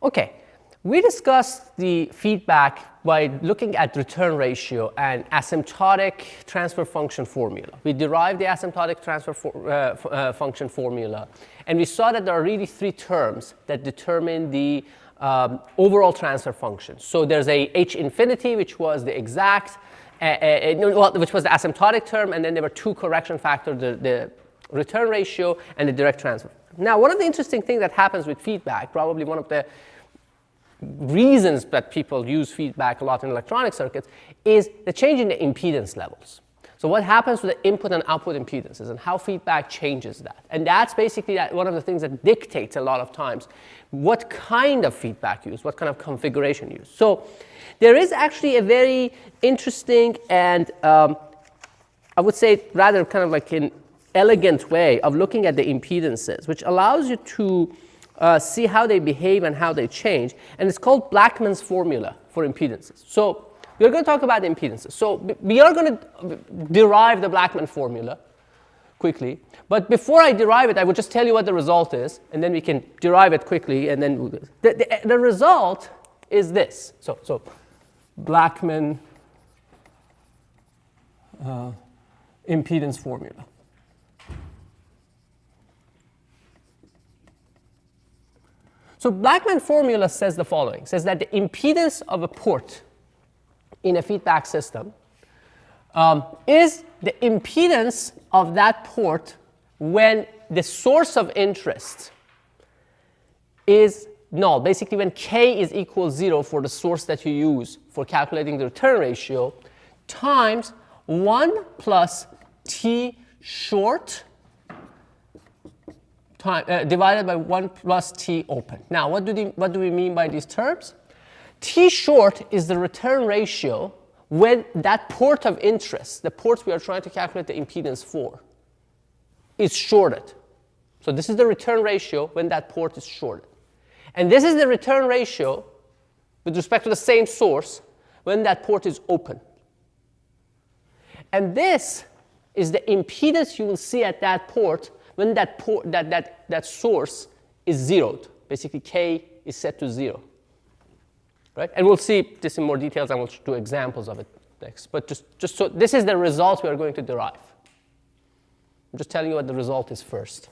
Okay, we discussed the feedback by looking at return ratio and asymptotic transfer function formula. We derived the asymptotic transfer function formula, and we saw that there are really three terms that determine the overall transfer function. So there's a h infinity, which was the exact, which was the asymptotic term, and then there were two correction factors, the return ratio and the direct transfer. Now, one of the interesting things that happens with feedback, probably one of the reasons that people use feedback a lot in electronic circuits, is the change in the impedance levels. So what happens to the input and output impedances and how feedback changes that. And that's basically one of the things that dictates a lot of times what kind of feedback you use, what kind of configuration you use. So there is actually a very interesting and I would say rather kind of like an elegant way of looking at the impedances, which allows you to see how they behave and how they change. And it's called Blackman's formula for impedances. So we're going to talk about the impedances. So we are going to derive the Blackman formula quickly. But before I derive it, I will just tell you what the result is, and then we can derive it quickly. And then the result is this. So Blackman impedance formula. So Blackman formula says the following, says that the impedance of a port in a feedback system is the impedance of that port when the source of interest is null. Basically, when k is equal 0 for the source that you use for calculating the return ratio, times 1 plus t short divided by 1 plus t open. Now, what do we mean by these terms? T short is the return ratio when that port of interest, the ports we are trying to calculate the impedance for, is shorted. So this is the return ratio when that port is shorted. And this is the return ratio with respect to the same source when that port is open. And this is the impedance you will see at that port when that source is zeroed. Basically, k is set to 0. Right? And we'll see this in more details, and we'll do examples of it next. But just so this is the result we are going to derive. I'm just telling you what the result is first.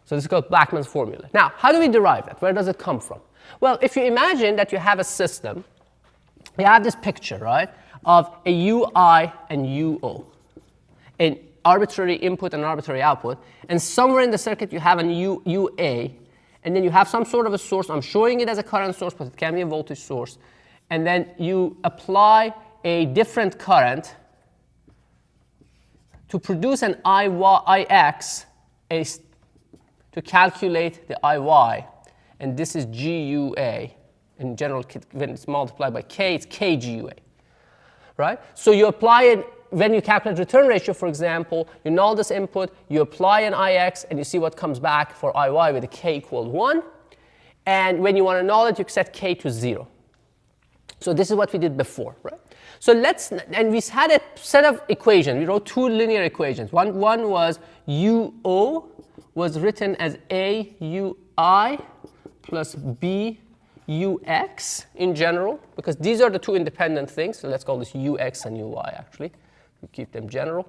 So this is called Blackman's formula. Now, how do we derive that? Where does it come from? Well, if you imagine that you have a system, you have this picture, right, of a ui and uo, an arbitrary input and arbitrary output, and somewhere in the circuit you have an ua, and then you have some sort of a source. I'm showing it as a current source, but it can be a voltage source. And then you apply a different current to produce an ix to calculate the iy. And this is GUA. In general, when it's multiplied by k, it's KGUA. Right? So you apply it when you calculate return ratio, for example, you null this input, you apply an ix, and you see what comes back for iy with a k equal 1. And when you want to null it, you set k to 0. So this is what we did before, right? So and we had a set of equations. We wrote two linear equations. One was uo was written as aui plus bux in general, because these are the two independent things. So let's call this ux and ui, actually. We keep them general.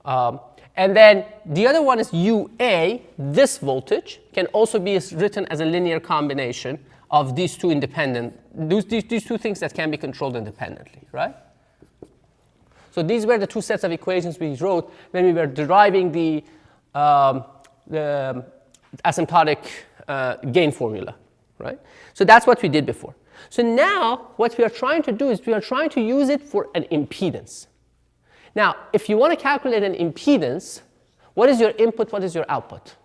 And then the other one is UA. This voltage can also be written as a linear combination of these two independent, these two things that can be controlled independently, right? So these were the two sets of equations we wrote when we were deriving the asymptotic gain formula, right? So that's what we did before. So now what we are trying to do is we are trying to use it for an impedance. Now, if you want to calculate an impedance, what is your input, what is your output?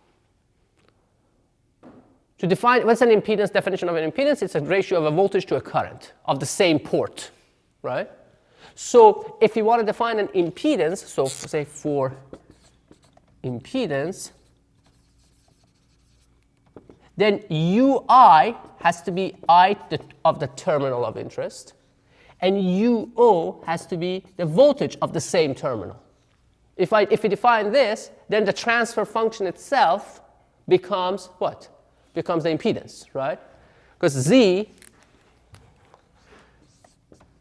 To define, what's an impedance? Definition of an impedance, it's a ratio of a voltage to a current of the same port, right? So if you want to define an impedance, so say for impedance, then ui has to be I of the terminal of interest, and uo has to be the voltage of the same terminal. If we define this, then the transfer function itself becomes what? becomes the impedance, right? Because Z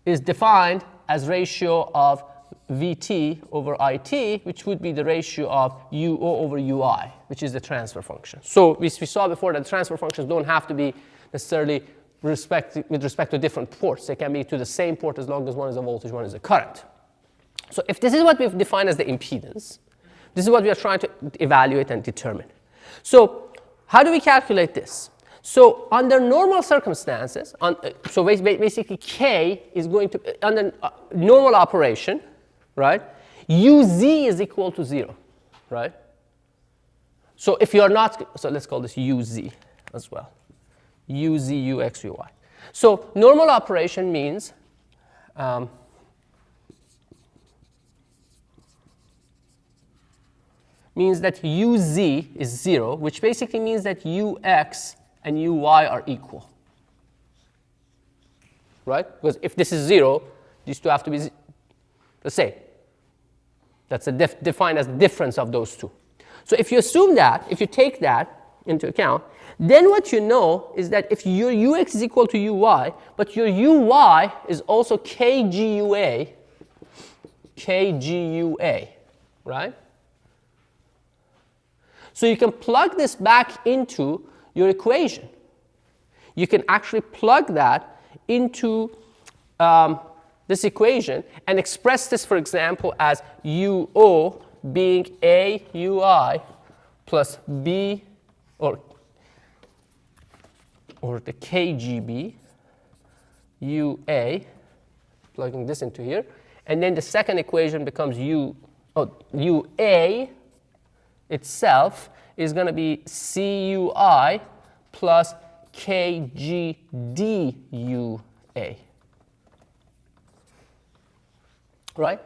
is defined as ratio of Vt over It, which would be the ratio of Uo over Ui, which is the transfer function. So we saw before that transfer functions don't have to be necessarily with respect to different ports. They can be to the same port as long as one is a voltage, one is a current. So if this is what we've defined as the impedance, this is what we are trying to evaluate and determine. So how do we calculate this? So under normal circumstances, so basically K is going to, under normal operation, right, Uz is equal to 0, right? So if you're not, so let's call this Uz as well. Uz, Ux, Uy. So normal operation means that Uz is 0, which basically means that Ux and Uy are equal, right? Because if this is 0, these two have to be the same. That's defined as the difference of those two. So if you assume that, if you take that into account, then what you know is that if your Ux is equal to Uy, but your Uy is also KGUA, right? So you can plug this back into your equation. You can actually plug that into this equation and express this, for example, as Uo being A Ui plus B, or the KGB Ua, plugging this into here. And then the second equation becomes Ua itself is going to be CUI plus KGDUA. Right?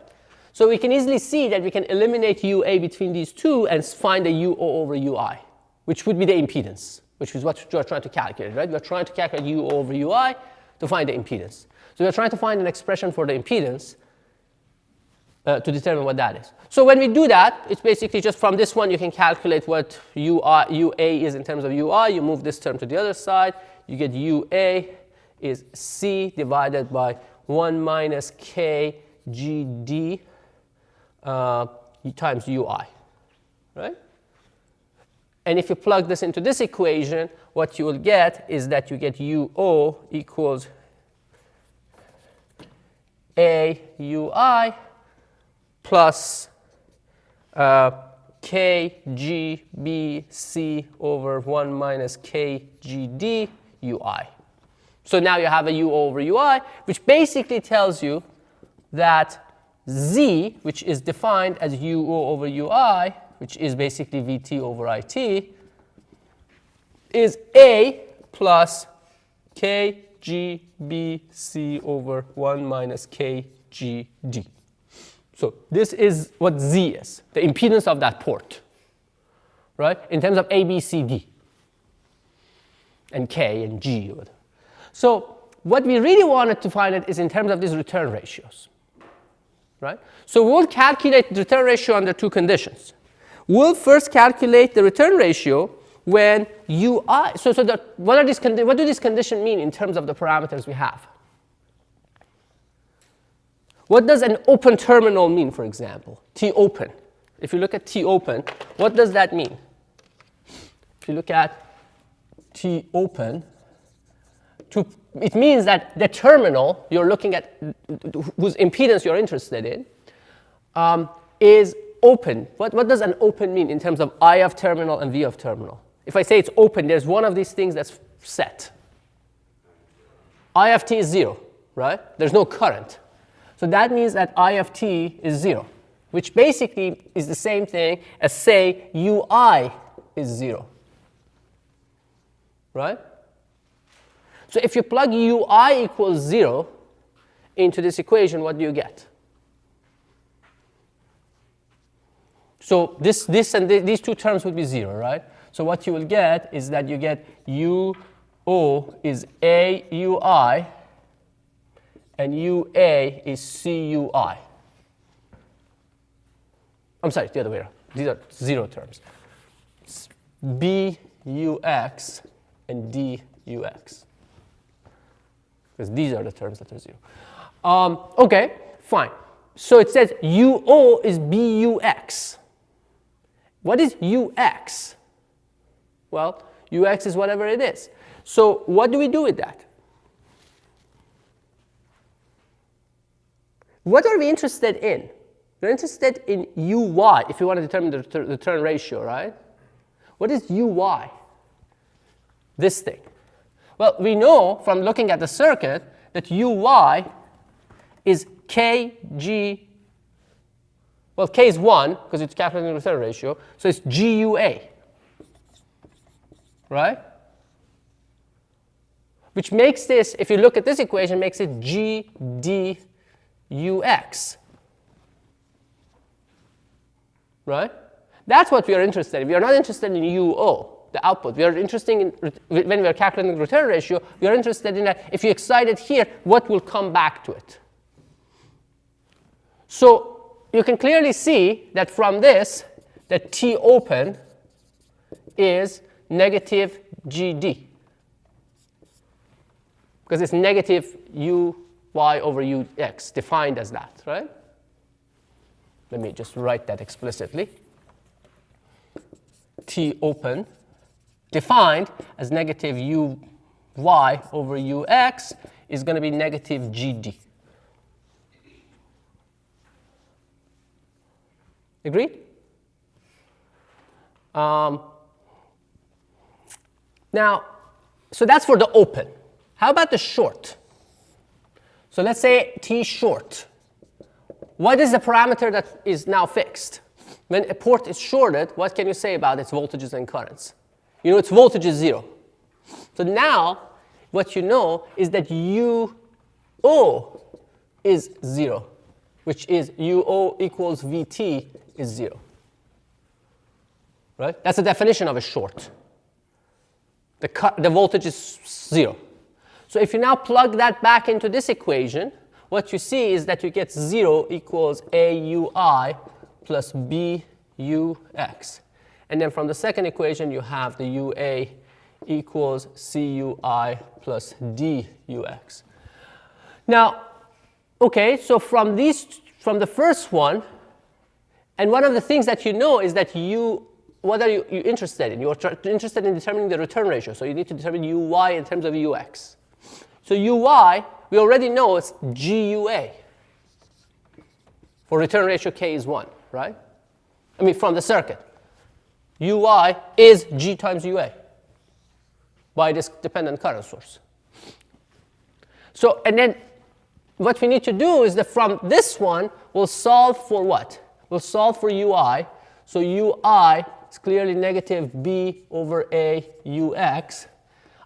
So we can easily see that we can eliminate UA between these two and find a UO over UI, which would be the impedance, which is what we're trying to calculate, right? We're trying to calculate UO over UI to find the impedance. So we're trying to find an expression for the impedance to determine what that is. So when we do that, it's basically just from this one you can calculate what UA is in terms of UI. You move this term to the other side. You get UA is C divided by 1 minus KGD times UI, right? And if you plug this into this equation, what you will get is that you get UO equals AUI plus KGBC over 1 minus KGD UI. So now you have a U over UI, which basically tells you that Z, which is defined as UO over UI, which is basically Vt over It, is A plus KGBC over 1 minus KGD. So this is what Z is, the impedance of that port, right? In terms of A, B, C, D, and K and G. So what we really wanted to find it is in terms of these return ratios, right? So we'll calculate the return ratio under two conditions. We'll first calculate the return ratio when UI. What do these conditions mean in terms of the parameters we have? What does an open terminal mean, for example? T open. If you look at T open, what does that mean? If you look at T open, it means that the terminal you're looking at, whose impedance you're interested in, is open. What does an open mean in terms of I of terminal and V of terminal? If I say it's open, there's one of these things that's set. I of t is 0, right? There's no current. So that means that I of t is 0, which basically is the same thing as say ui is 0, right? So if you plug ui equals 0 into this equation, what do you get? So this and these two terms would be 0, right? So what you will get is that you get uo is AUI and UA is CUI. I'm sorry, the other way around. These are 0 terms. BUX and dux. Because these are the terms that are 0. Okay, fine. So it says UO is BUX. What is UX? Well, UX is whatever it is. So what do we do with that? What are we interested in? We're interested in UY, if you want to determine the return ratio, right? What is UY? This thing. Well, we know from looking at the circuit that UY is KG. Well, K is 1, because it's calculating the return ratio, so it's GUA, right? Which makes this, if you look at this equation, makes it GDUX, right? That's what we are interested in. We are not interested in UO, the output. We are interested in, when we are calculating the return ratio, we are interested in that if you excite it here, what will come back to it. So you can clearly see that from this, that T open is negative GD. Because it's negative UY over UX, defined as that, right? Let me just write that explicitly. T open, defined as negative UY over UX, is going to be negative GD. Agreed? Now, so that's for the open. How about the short? So let's say T short. What is the parameter that is now fixed? When a port is shorted, what can you say about its voltages and currents? You know its voltage is 0. So now, what you know is that UO is 0, which is UO equals VT is 0. Right? That's the definition of a short. The voltage is 0. So if you now plug that back into this equation, what you see is that you get 0 equals AUI plus BUX. And then from the second equation, you have the UA equals CUI plus DUX. Now, okay, so from the first one, and one of the things that you know is that what are you interested in? You're interested in determining the return ratio, so you need to determine UY in terms of UX. So UY, we already know it's GUA. For return ratio K is 1, right? I mean, from the circuit. UY is G times UA by this dependent current source. So, and then what we need to do is that from this one, we'll solve for what? We'll solve for UI. So UI is clearly negative B over A UX.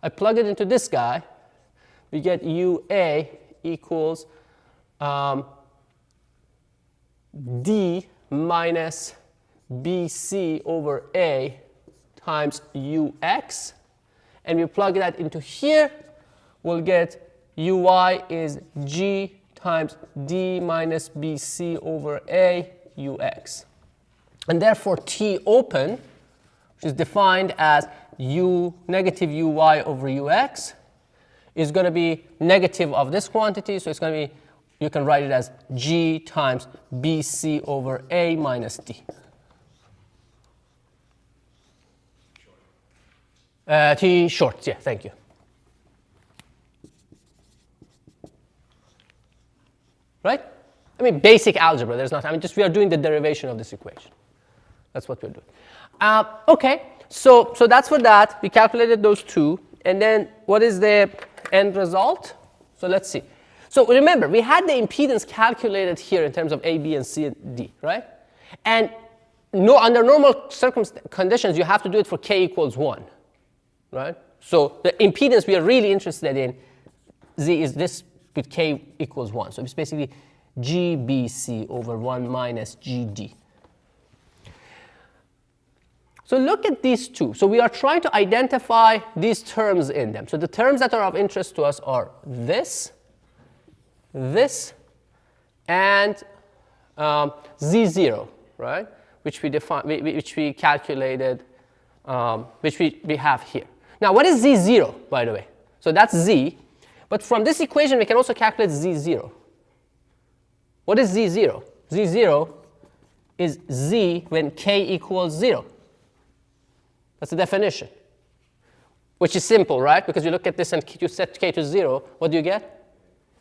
I plug it into this guy. We get UA equals D minus BC over A times UX. And we plug that into here. We'll get UI is G times D minus BC over A UX. And therefore, T open, which is defined as negative UY over UX, is going to be negative of this quantity. So it's going to be, you can write it as G times BC over A minus D. T short, yeah, thank you. Right? I mean, basic algebra. There's not. I mean, just we are doing the derivation of this equation. That's what we're doing. Okay, so that's for that. We calculated those two, and then what is the end result? So let's see. So remember, we had the impedance calculated here in terms of A, B, and C, and D, right? And under normal conditions, you have to do it for K equals 1, right? So the impedance we are really interested in, Z, is this with K equals 1. So it's basically GBC over 1 minus GD. So look at these two. So we are trying to identify these terms in them. So the terms that are of interest to us are this, and Z0, right? Which we calculated, which we have here. Now, what is Z0, by the way? So that's Z. But from this equation, we can also calculate Z0. What is Z0? Z0 is Z when K equals 0. That's the definition. Which is simple, right? Because you look at this and you set K to 0. What do you get?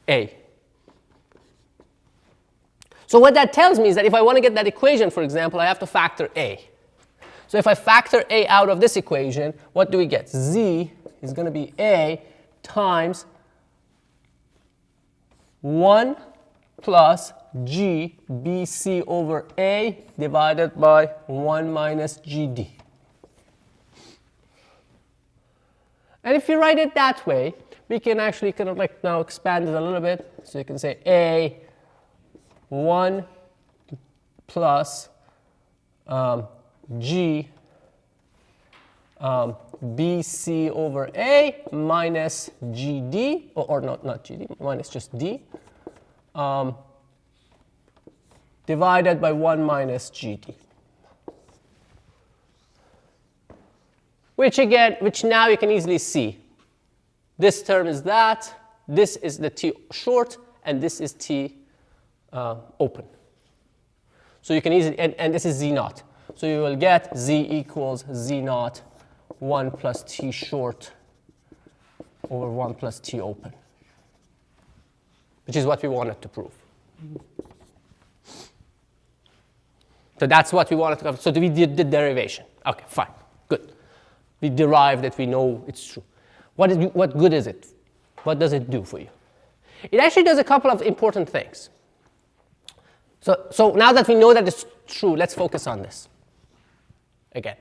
A. So what that tells me is that if I want to get that equation, for example, I have to factor A. So if I factor A out of this equation, what do we get? Z is going to be A times 1 plus G BC over A divided by 1 minus GD. And if you write it that way, we can actually kind of like now expand it a little bit. So you can say A 1 plus G BC over A minus GD, or not GD, minus just D, divided by 1 minus GD. Which now you can easily see. This term is that, this is the T short, and this is T open. So you can easily, and this is Z naught. So you will get Z equals Z naught 1 plus T short over 1 plus T open, which is what we wanted to prove. So that's what we wanted to cover. So we did the derivation. Okay, fine, good. We derived it, we know it's true. What good is it? What does it do for you? It actually does a couple of important things. So now that we know that it's true, let's focus on this again.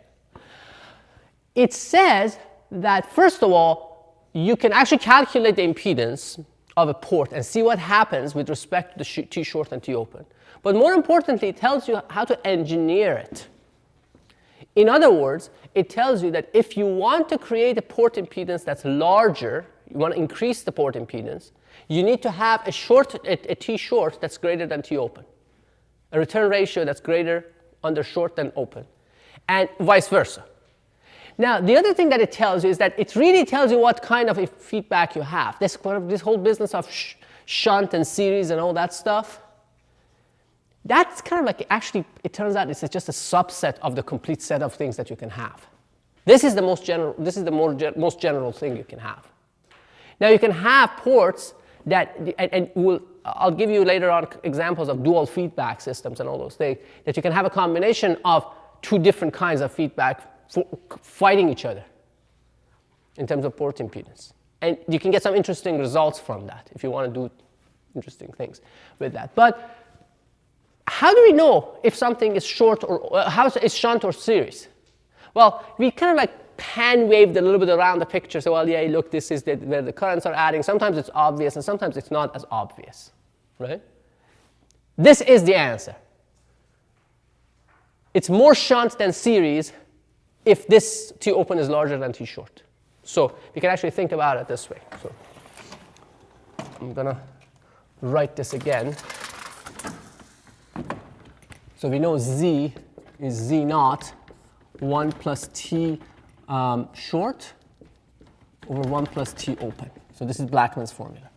It says that, first of all, you can actually calculate the impedance of a port and see what happens with respect to the T short and T open. But more importantly, it tells you how to engineer it. In other words, it tells you that if you want to create a port impedance that's larger, you want to increase the port impedance, you need to have a T short that's greater than T open, a return ratio that's greater under short than open, and vice versa. Now, the other thing that it tells you is that it really tells you what kind of a feedback you have. This whole business of shunt and series and all that stuff, that's kind of like, actually, it turns out it's just a subset of the complete set of things that you can have. This is the most general, most general thing you can have. Now, you can have ports that, I'll give you later on examples of dual feedback systems and all those things, that you can have a combination of two different kinds of feedback fighting each other in terms of port impedance. And you can get some interesting results from that if you want to do interesting things with that. But how do we know if something is short or how is shunt or series? Well, we kind of like pan-waved a little bit around the picture. So, well, yeah, look, this is where the currents are adding. Sometimes it's obvious, and sometimes it's not as obvious, right? This is the answer. It's more shunt than series if this T open is larger than T short. So we can actually think about it this way. So I'm going to write this again. So we know Z is Z naught 1 plus T short over 1 plus T open. So this is Blackman's formula.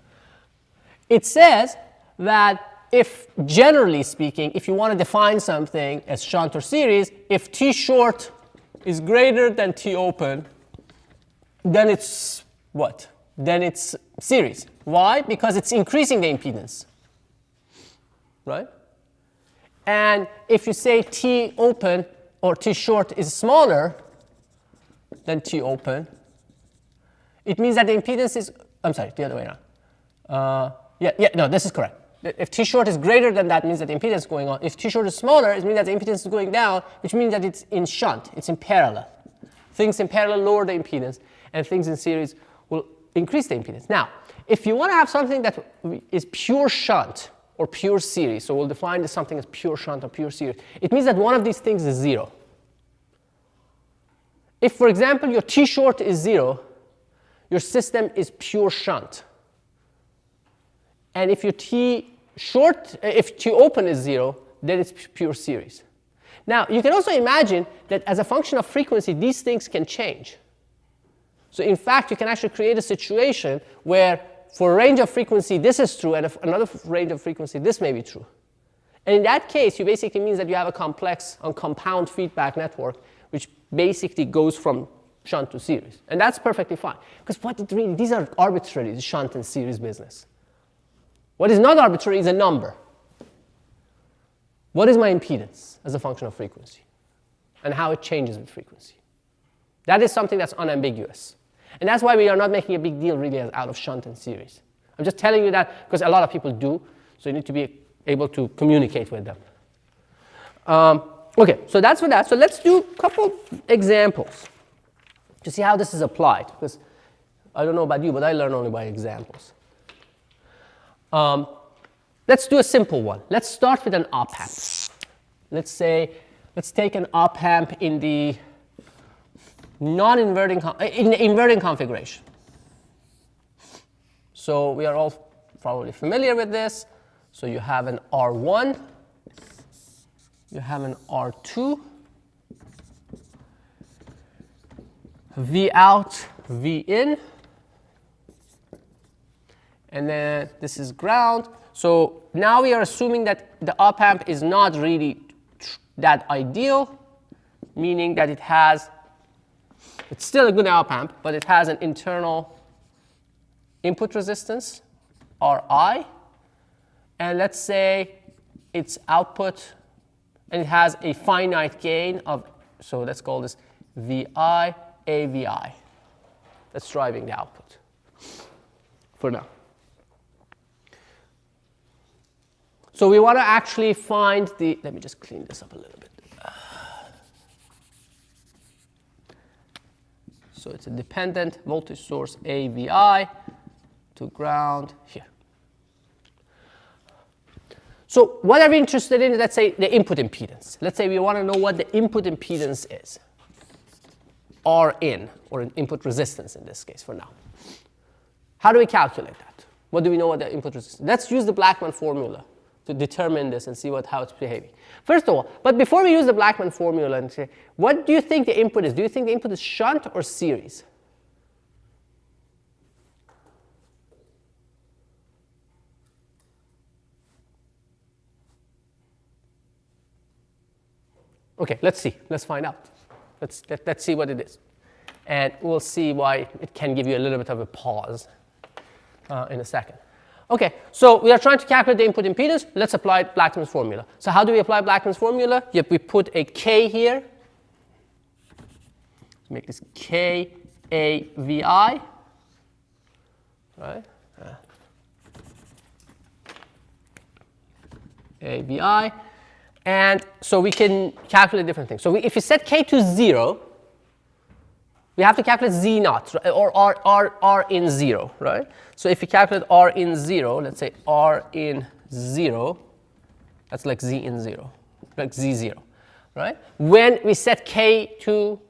It says that if, generally speaking, if you want to define something as shunt or series, if T short is greater than T open, then it's what? Then it's series. Why? Because it's increasing the impedance, right? And if you say T open or T short is smaller than T open, it means that the impedance is, I'm sorry, the other way around. No, this is correct. If T short is greater than that, it means that the impedance is going on. If T short is smaller, it means that the impedance is going down, which means that it's in shunt, it's in parallel. Things in parallel lower the impedance, and things in series will increase the impedance. Now, if you want to have something that is pure shunt or pure series, so we'll define something as pure shunt or pure series, it means that one of these things is 0. If, for example, your T short is 0, your system is pure shunt. And if your T open is 0, then it's pure series. Now, you can also imagine that as a function of frequency, these things can change. So in fact, you can actually create a situation where for a range of frequency this is true, and if another range of frequency this may be true. And in that case, you basically means that you have a complex and compound feedback network, which basically goes from shunt to series. And that's perfectly fine. Because what it really, these are arbitrary, the shunt and series business. What is not arbitrary is a number. What is my impedance as a function of frequency? And how it changes with frequency. That is something that's unambiguous. And that's why we are not making a big deal really out of shunt and series. I'm just telling you that because a lot of people do, so you need to be able to communicate with them. Okay, so that's for that. So let's do a couple examples to see how this is applied. Because I don't know about you, but I learn only by examples. Let's do a simple one. Let's start with an op-amp. Let's take an op-amp in the non-inverting, in the inverting configuration. So we are all probably familiar with this. So you have an R1, you have an R2, V out, V in, and then this is ground. So now we are assuming that the op-amp is not really that ideal, meaning that it's still a good op-amp, but it has an internal input resistance, Ri, and let's say its output, and it has a finite gain of, so let's call this Vi, AVI. That's driving the output for now. So we want to actually find the, let me just clean this up a little bit. So it's a dependent voltage source AVI to ground here. So what are we interested in? Let's say the input impedance. Let's say we want to know what the input impedance is. R in, or an input resistance in this case for now. How do we calculate that? What do we know what the input resistance is? Let's use the Blackman formula to determine this and see how it's behaving. First of all, but before we use the Blackman formula and say, what do you think the input is? Do you think the input is shunt or series? Okay, let's see. Let's find out. Let's see what it is. And we'll see why it can give you a little bit of a pause in a second. Okay, so we are trying to calculate the input impedance. Let's apply Blackman's formula. So how do we apply Blackman's formula? Yep, we put a K here. Let's make this KAVI. Right? AVI. And so we can calculate different things. So if you set K to 0, we have to calculate Z naught, right? Or R in 0, right? So if you calculate R in 0, let's say R in 0, that's like Z in 0, like Z0, right? When we set K to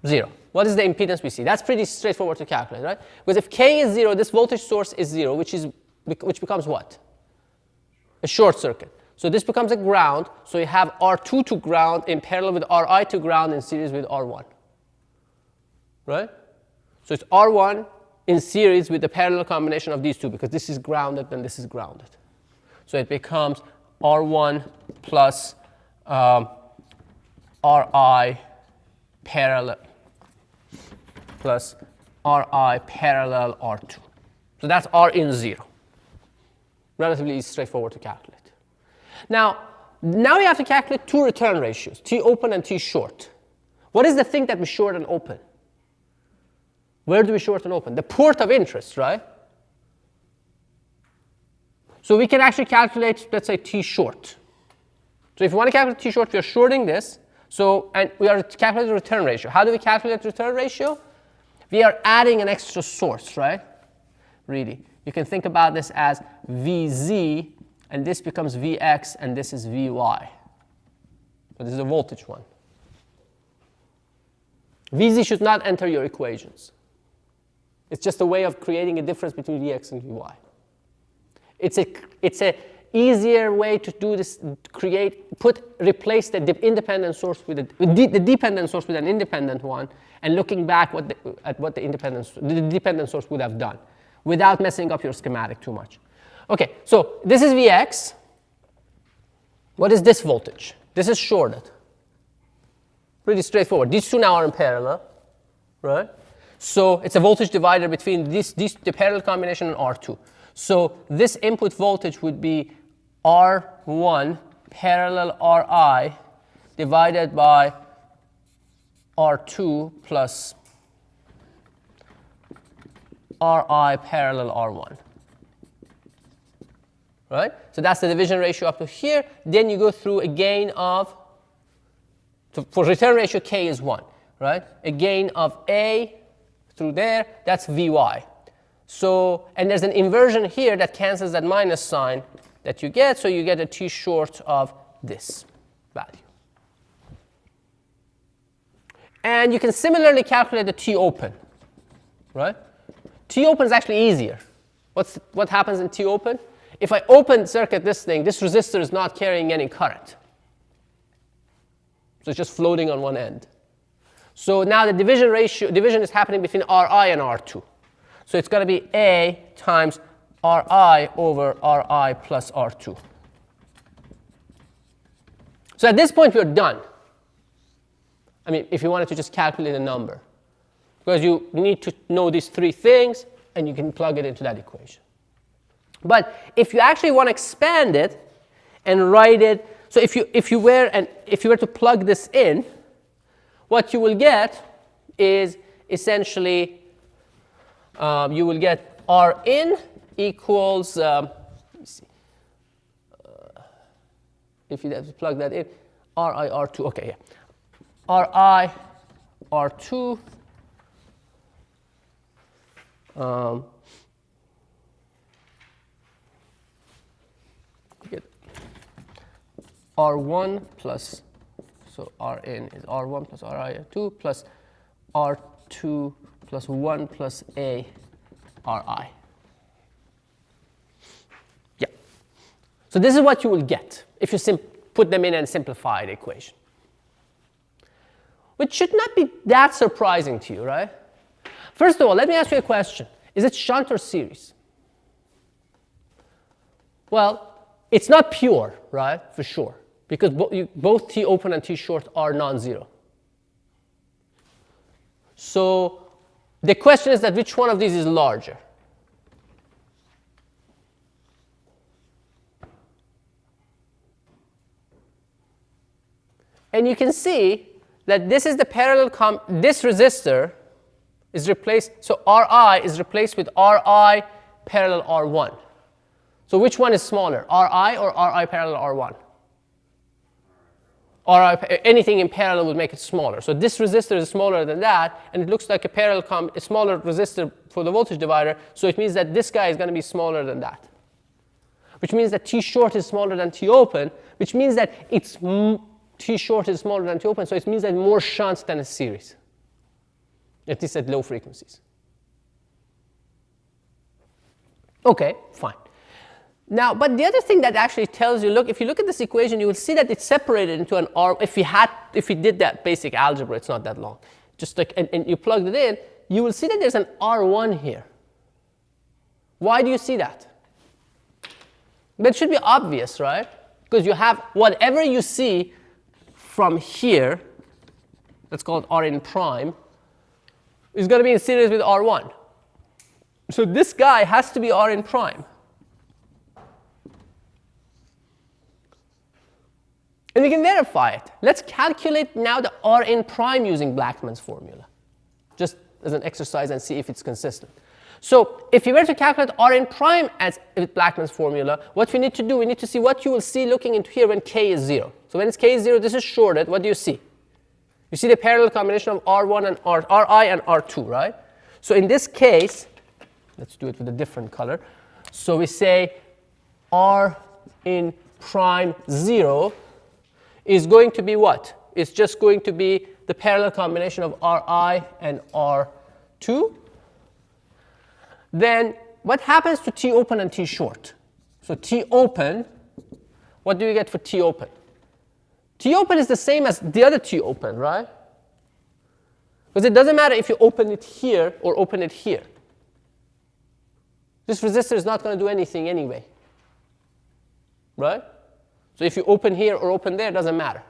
0, what is the impedance we see? That's pretty straightforward to calculate, right? Because if K is 0, this voltage source is 0, which becomes what? A short circuit. So this becomes a ground, so you have R2 to ground in parallel with Ri to ground in series with R1. Right? So it's R1 in series with the parallel combination of these two, because this is grounded and this is grounded. So it becomes R1 plus Ri parallel plus Ri parallel R2. So that's R in 0. Relatively straightforward to calculate. Now we have to calculate two return ratios, T open and T short. What is the thing that we short and open? Where do we short and open? The port of interest, right? So we can actually calculate, let's say, T short. So if you want to calculate T short, we are shorting this. So, and we are calculating the return ratio. How do we calculate the return ratio? We are adding an extra source, right? Really. You can think about this as Vz, and this becomes Vx, and this is Vy. So this is a voltage one. Vz should not enter your equations. It's just a way of creating a difference between Vx and Vy. It's easier way to do this, replace the independent source with the dependent source with an independent one, and looking back at what the dependent source would have done, without messing up your schematic too much. Okay, so this is Vx. What is this voltage? This is shorted. Pretty straightforward. These two now are in parallel, right? So it's a voltage divider between the parallel combination and R2. So this input voltage would be R1 parallel Ri divided by R2 plus Ri parallel R1. Right? So that's the division ratio up to here. Then you go through a gain of, so for return ratio K is 1, right? A gain of A through there, that's Vy. So, and there's an inversion here that cancels that minus sign that you get, so you get a T short of this value. And you can similarly calculate the T open, right? T open is actually easier. What happens in T open? If I open circuit this thing, this resistor is not carrying any current. So it's just floating on one end. So now the division is happening between Ri and R2. So it's going to be A times Ri over Ri plus R2. So at this point, we're done. I mean, if you wanted to just calculate a number. Because you need to know these three things, and you can plug it into that equation. But if you actually want to expand it and write it, so if you were to plug this in, what you will get is essentially you will get R in equals, let me see, if you have to plug that in, Ri R2, okay, yeah, Ri R2 get R1 plus, so Rn is R1 plus Ri2 plus R2 plus 1 plus A Ri. Yeah. So this is what you will get if you put them in and simplify the equation. Which should not be that surprising to you, right? First of all, let me ask you a question. Is it shunt or series? Well, it's not pure, right, for sure, because both T open and T short are non-zero. So the question is that which one of these is larger? And you can see that this is the parallel, this resistor is replaced, so Ri is replaced with Ri parallel R1. So which one is smaller, Ri or Ri parallel R1? Anything in parallel would make it smaller. So this resistor is smaller than that, and it looks like a smaller resistor for the voltage divider, so it means that this guy is going to be smaller than that. Which means that T short is smaller than T open, which means that T short is smaller than T open, so it means that more shunts than a series, at least at low frequencies. Okay, fine. Now, but the other thing that actually tells you, look, if you look at this equation, you will see that it's separated into an R. If we did that basic algebra, it's not that long. Just like, and you plugged it in, you will see that there's an R1 here. Why do you see that? That should be obvious, right? Because you have whatever you see from here, that's called Rn prime, is going to be in series with R1. So this guy has to be Rn prime. And we can verify it. Let's calculate now the Rn prime using Blackman's formula, just as an exercise and see if it's consistent. So if you were to calculate Rn prime with Blackman's formula, what we need to do, we need to see what you will see looking into here when K is 0. So when it's K is 0, this is shorted. What do you see? You see the parallel combination of R1 and Ri and R2, right? So in this case, let's do it with a different color. So we say R in prime 0 is going to be what? It's just going to be the parallel combination of Ri and R2. Then what happens to T open and T short? So T open what do you get for T open? T open is the same as the other T open, right? Because it doesn't matter if you open it here or open it here. This resistor is not going to do anything anyway, right? So if you open here or open there, it doesn't matter.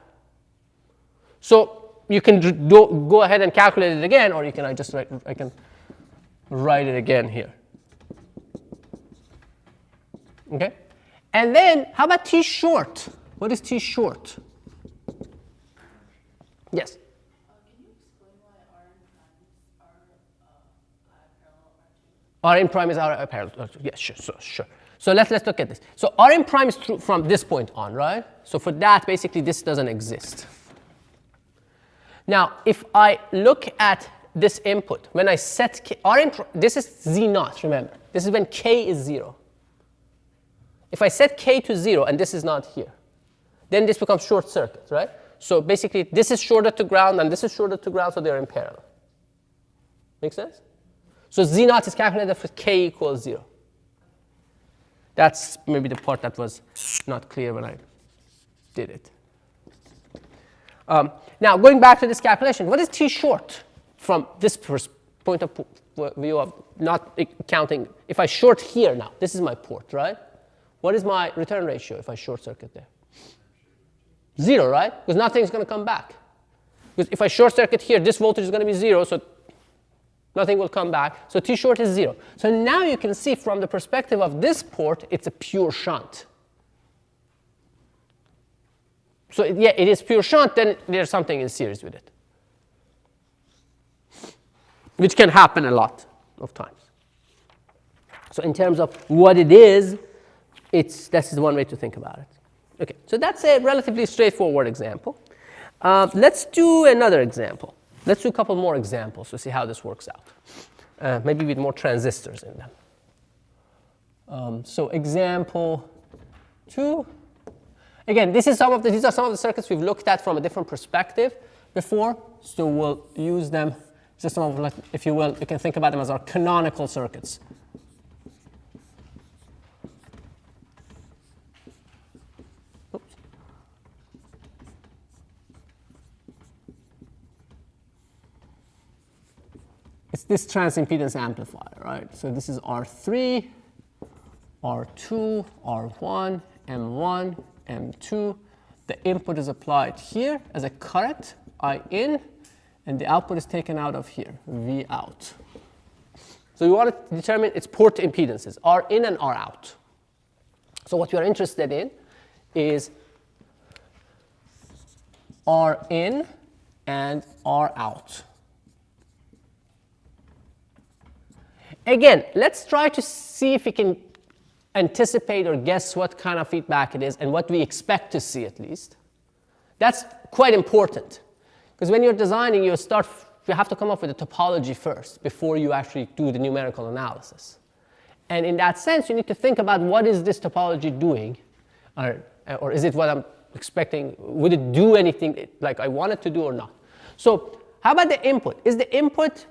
So you can go ahead and calculate it again, or you can I can write it again here. Okay? And then how about T short? What is T short? Yes? Can you explain why Rn primes are parallel. Yes, sure. So let's look at this. So Rn prime is true from this point on, right? So for that, basically, this doesn't exist. Now, if I look at this input, when I set K, this is Z naught, remember. This is when K is 0. If I set K to 0, and this is not here, then this becomes short circuit, right? So basically, this is shorted to ground, and this is shorted to ground, so they're in parallel. Make sense? So Z naught is calculated for K equals 0. That's maybe the part that was not clear when I did it. Now, going back to this calculation, what is T short from this point of view of not counting? If I short here now, this is my port, right? What is my return ratio if I short circuit there? 0, right? Because nothing's going to come back. Because if I short circuit here, this voltage is going to be 0, so nothing will come back. So T short is 0. So now you can see from the perspective of this port, it's a pure shunt. So yeah, it is pure shunt, then there's something in series with it, which can happen a lot of times. So in terms of what it is, this is one way to think about it. Okay, so that's a relatively straightforward example. Let's do another example. Let's do a couple more examples to see how this works out, maybe with more transistors in them. So example 2. Again, these are some of the circuits we've looked at from a different perspective before, so we'll use them. Just some of, if you will, you can think about them as our canonical circuits. Oops. It's this transimpedance amplifier, right? So this is R3, R2, R1, M1, M2. The input is applied here as a current, I in, and the output is taken out of here, V out. So we want to determine its port impedances, R in and R out. So what we are interested in is R in and R out. Again, let's try to see if we can anticipate or guess what kind of feedback it is and what we expect to see at least. That's quite important. Because when you're designing, you have to come up with a topology first before you actually do the numerical analysis. And in that sense, you need to think about what is this topology doing, or is it what I'm expecting? Would it do anything like I want it to do or not? So how about the input? Is the input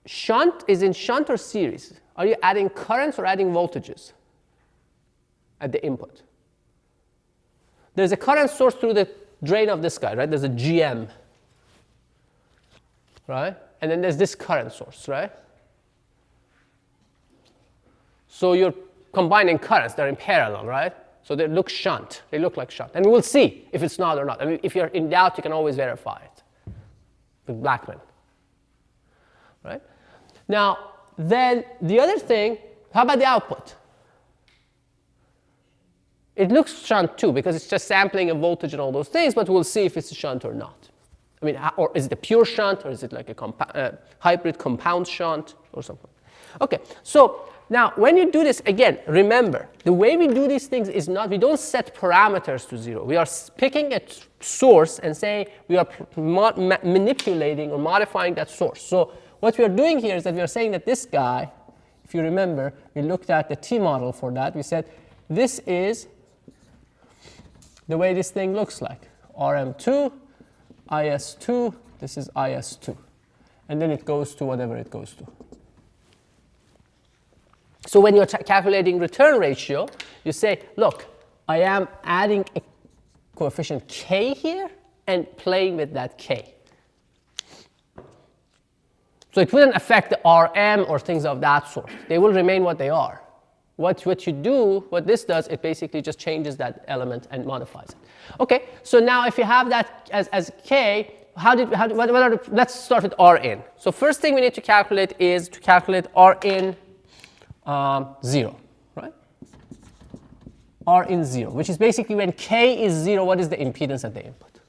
shunt? Is in shunt or series? Are you adding currents or adding voltages at the input? There's a current source through the drain of this guy, right? There's a GM, right? And then there's this current source, right? So you're combining currents. They're in parallel, right? So they look shunt. They look like shunt. And we'll see if it's not or not. I mean, if you're in doubt, you can always verify it with Blackman, right? Now, then the other thing, how about the output? It looks shunt too, because it's just sampling a voltage and all those things, but we'll see if it's a shunt or not. I mean, or is it a pure shunt, or is it like a hybrid compound shunt or something? Okay, so now when you do this, again, remember, the way we do these things is not, we don't set parameters to 0. We are picking a source and saying we are manipulating or modifying that source. So what we are doing here is that we are saying that this guy, if you remember, we looked at the T model for that. We said this is the way this thing looks like. RM2, IS2, this is IS2. And then it goes to whatever it goes to. So when you're calculating return ratio, you say, look, I am adding a coefficient k here and playing with that k. So it wouldn't affect the Rm or things of that sort. They will remain what they are. What this does, it basically just changes that element and modifies it. Okay, so now if you have that as k, let's start with Rin. So first thing we need to calculate is to calculate Rin 0, right? Rin 0, which is basically when k is 0, what is the impedance at the input?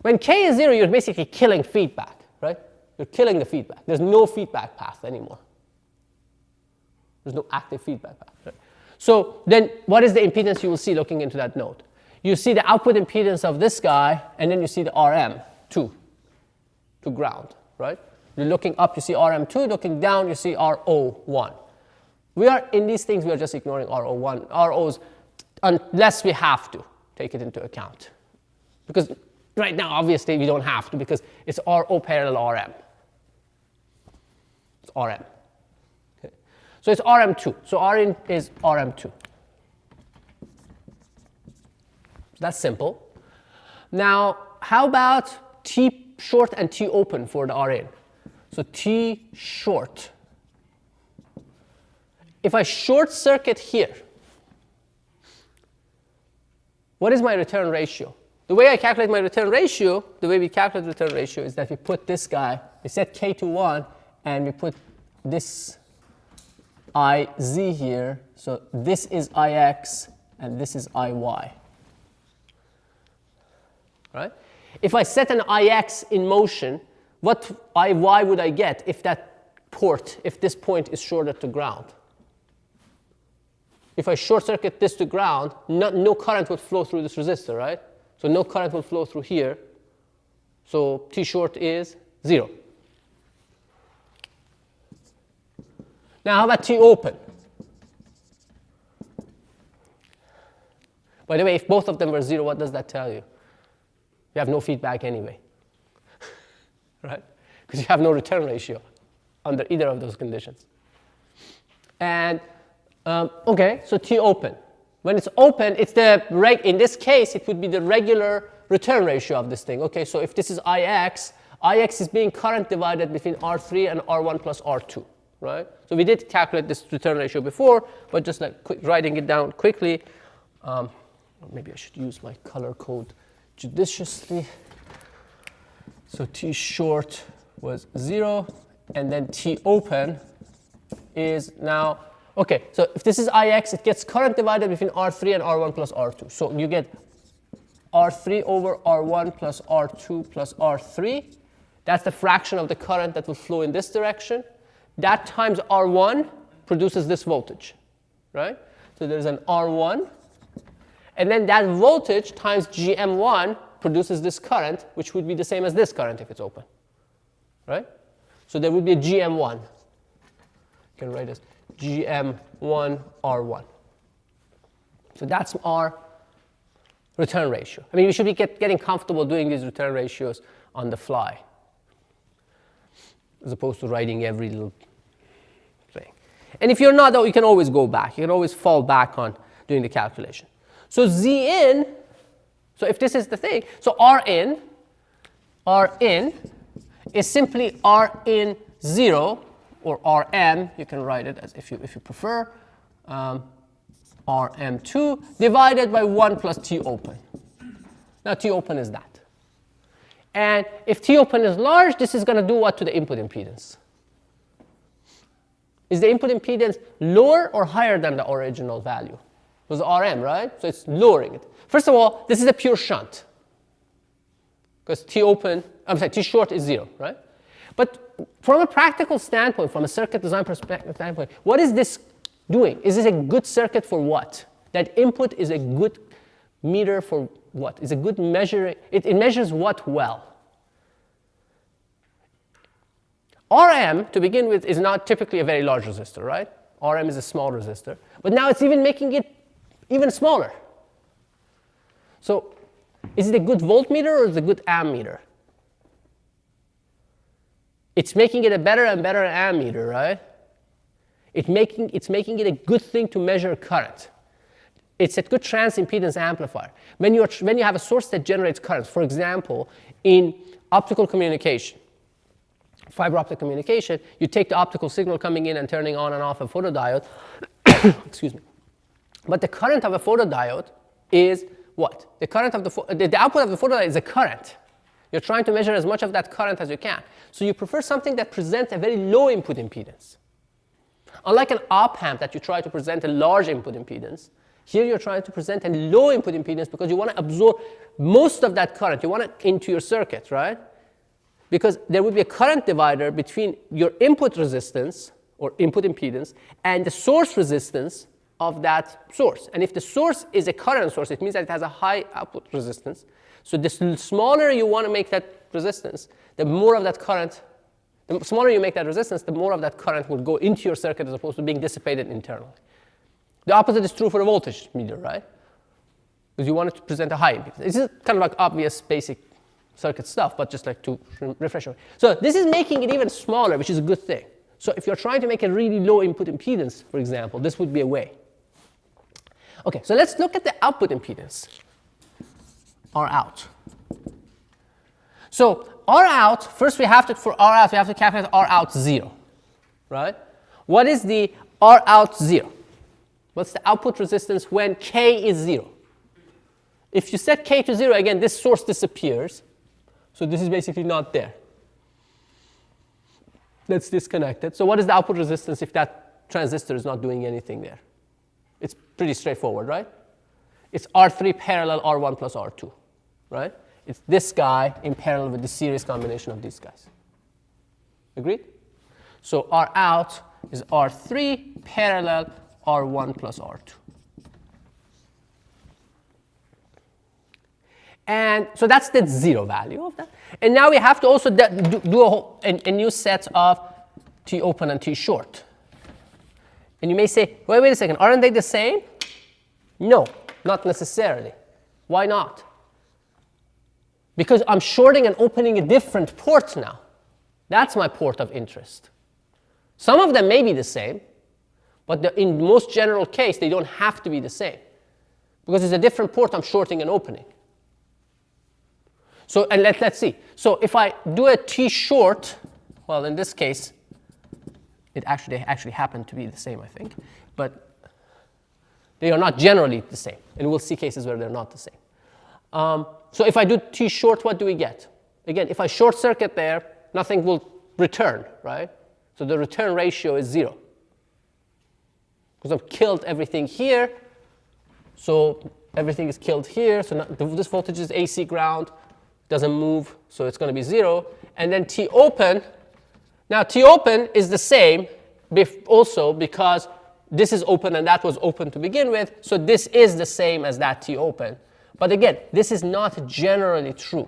When k is 0, you're basically killing feedback, right? You're killing the feedback. There's no feedback path anymore. There's no active feedback path. Right? So then what is the impedance you will see looking into that node? You see the output impedance of this guy, and then you see the Rm2 to ground, right? You're looking up, you see Rm2. Looking down, you see Ro1. We are, in these things, we are just ignoring Ro1, Ros, unless we have to take it into account. Because right now, obviously, we don't have to, because it's Ro parallel Rm. It's Rm. Okay. So it's Rm2. So Rin is Rm2. That's simple. Now, how about T short and T open for the Rin? So T short. If I short circuit here, what is my return ratio? The way I calculate my return ratio, the way we calculate return ratio is that we put this guy, we set k to 1, and we put this Iz here. So this is Ix, and this is Iy. Right? If I set an Ix in motion, what Iy would I get if if this point is shorted to ground? If I short circuit this to ground, no current would flow through this resistor, right? So no current will flow through here. So T short is 0. Now how about T open? By the way, if both of them were 0, what does that tell you? You have no feedback anyway, right? Because you have no return ratio under either of those conditions. And okay, so T open. When it's open, it's in this case, it would be the regular return ratio of this thing. Okay, so if this is Ix, Ix is being current divided between R3 and R1 plus R2, right? So we did calculate this return ratio before, but just like writing it down quickly, maybe I should use my color code judiciously. So T short was 0, and then T open is now, okay, so if this is Ix, it gets current divided between R3 and R1 plus R2. So you get R3 over R1 plus R2 plus R3. That's the fraction of the current that will flow in this direction. That times R1 produces this voltage, right? So there's an R1. And then that voltage times GM1 produces this current, which would be the same as this current if it's open, right? So there would be a GM1. You can write as GM1 R1. So that's our return ratio. I mean, we should be getting comfortable doing these return ratios on the fly, as opposed to writing every little thing. And if you're not, though, you can always go back. You can always fall back on doing the calculation. So Zin, so if this is the thing, so Rin is simply Rin 0, or Rm, you can write it as if you prefer, Rm2 divided by 1 plus T open. Now T open is that. And if T open is large, this is going to do what to the input impedance? Is the input impedance lower or higher than the original value? It was Rm, right? So it's lowering it. First of all, this is a pure shunt, because T short is 0, right? But from a practical standpoint, from a circuit design perspective standpoint, what is this doing? Is this a good circuit for what? That input is a good meter for what? Is a good measure. It measures what well? Rm, to begin with, is not typically a very large resistor, right? Rm is a small resistor. But now it's even making it even smaller. So is it a good voltmeter or is it a good ammeter? It's making it a better and better ammeter, right? It's making it a good thing to measure current. It's a good transimpedance amplifier. When you have a source that generates currents, for example, in optical communication, fiber optic communication, you take the optical signal coming in and turning on and off a photodiode, excuse me. But the current of a photodiode is what? The current of the output of the photodiode is a current. You're trying to measure as much of that current as you can. So you prefer something that presents a very low input impedance. Unlike an op-amp that you try to present a large input impedance, here you're trying to present a low input impedance because you want to absorb most of that current. You want it into your circuit, right? Because there would be a current divider between your input resistance or input impedance and the source resistance of that source. And if the source is a current source, it means that it has a high output resistance. So the smaller you want to make that resistance, the more of that current, the smaller you make that resistance, the more of that current will go into your circuit as opposed to being dissipated internally. The opposite is true for a voltage meter, right? Because you want it to present a high impedance. This is kind of like obvious basic circuit stuff, but just like to refresh. So this is making it even smaller, which is a good thing. So if you're trying to make a really low input impedance, for example, this would be a way. Okay, so let's look at the output impedance, R out. So R out, first for R out, we have to calculate R out 0, right? What is the R out 0? What's the output resistance when K is 0? If you set K to 0, again, this source disappears. So this is basically not there. That's disconnected. So what is the output resistance if that transistor is not doing anything there? It's pretty straightforward, right? It's R3 parallel R1 plus R2, right? It's this guy in parallel with the series combination of these guys. Agreed? So R out is R3 parallel R1 plus R2. And so that's the 0 value of that. And now we have to also do a new set of T open and T short. And you may say, wait a second, aren't they the same? No, not necessarily. Why not? Because I'm shorting and opening a different port now. That's my port of interest. Some of them may be the same, but in most general case, they don't have to be the same. Because it's a different port I'm shorting and opening. So, and let's see. So if I do a T short, well, in this case, they actually happen to be the same, I think. But they are not generally the same. And we'll see cases where they're not the same. So if I do T short, what do we get? Again, if I short circuit there, nothing will return, right? So the return ratio is 0. Because I've killed everything here. So everything is killed here. So this voltage is AC ground. Doesn't move, so it's going to be 0. And then T open. Now T open is the same also because this is open and that was open to begin with. So this is the same as that T open. But again, this is not generally true.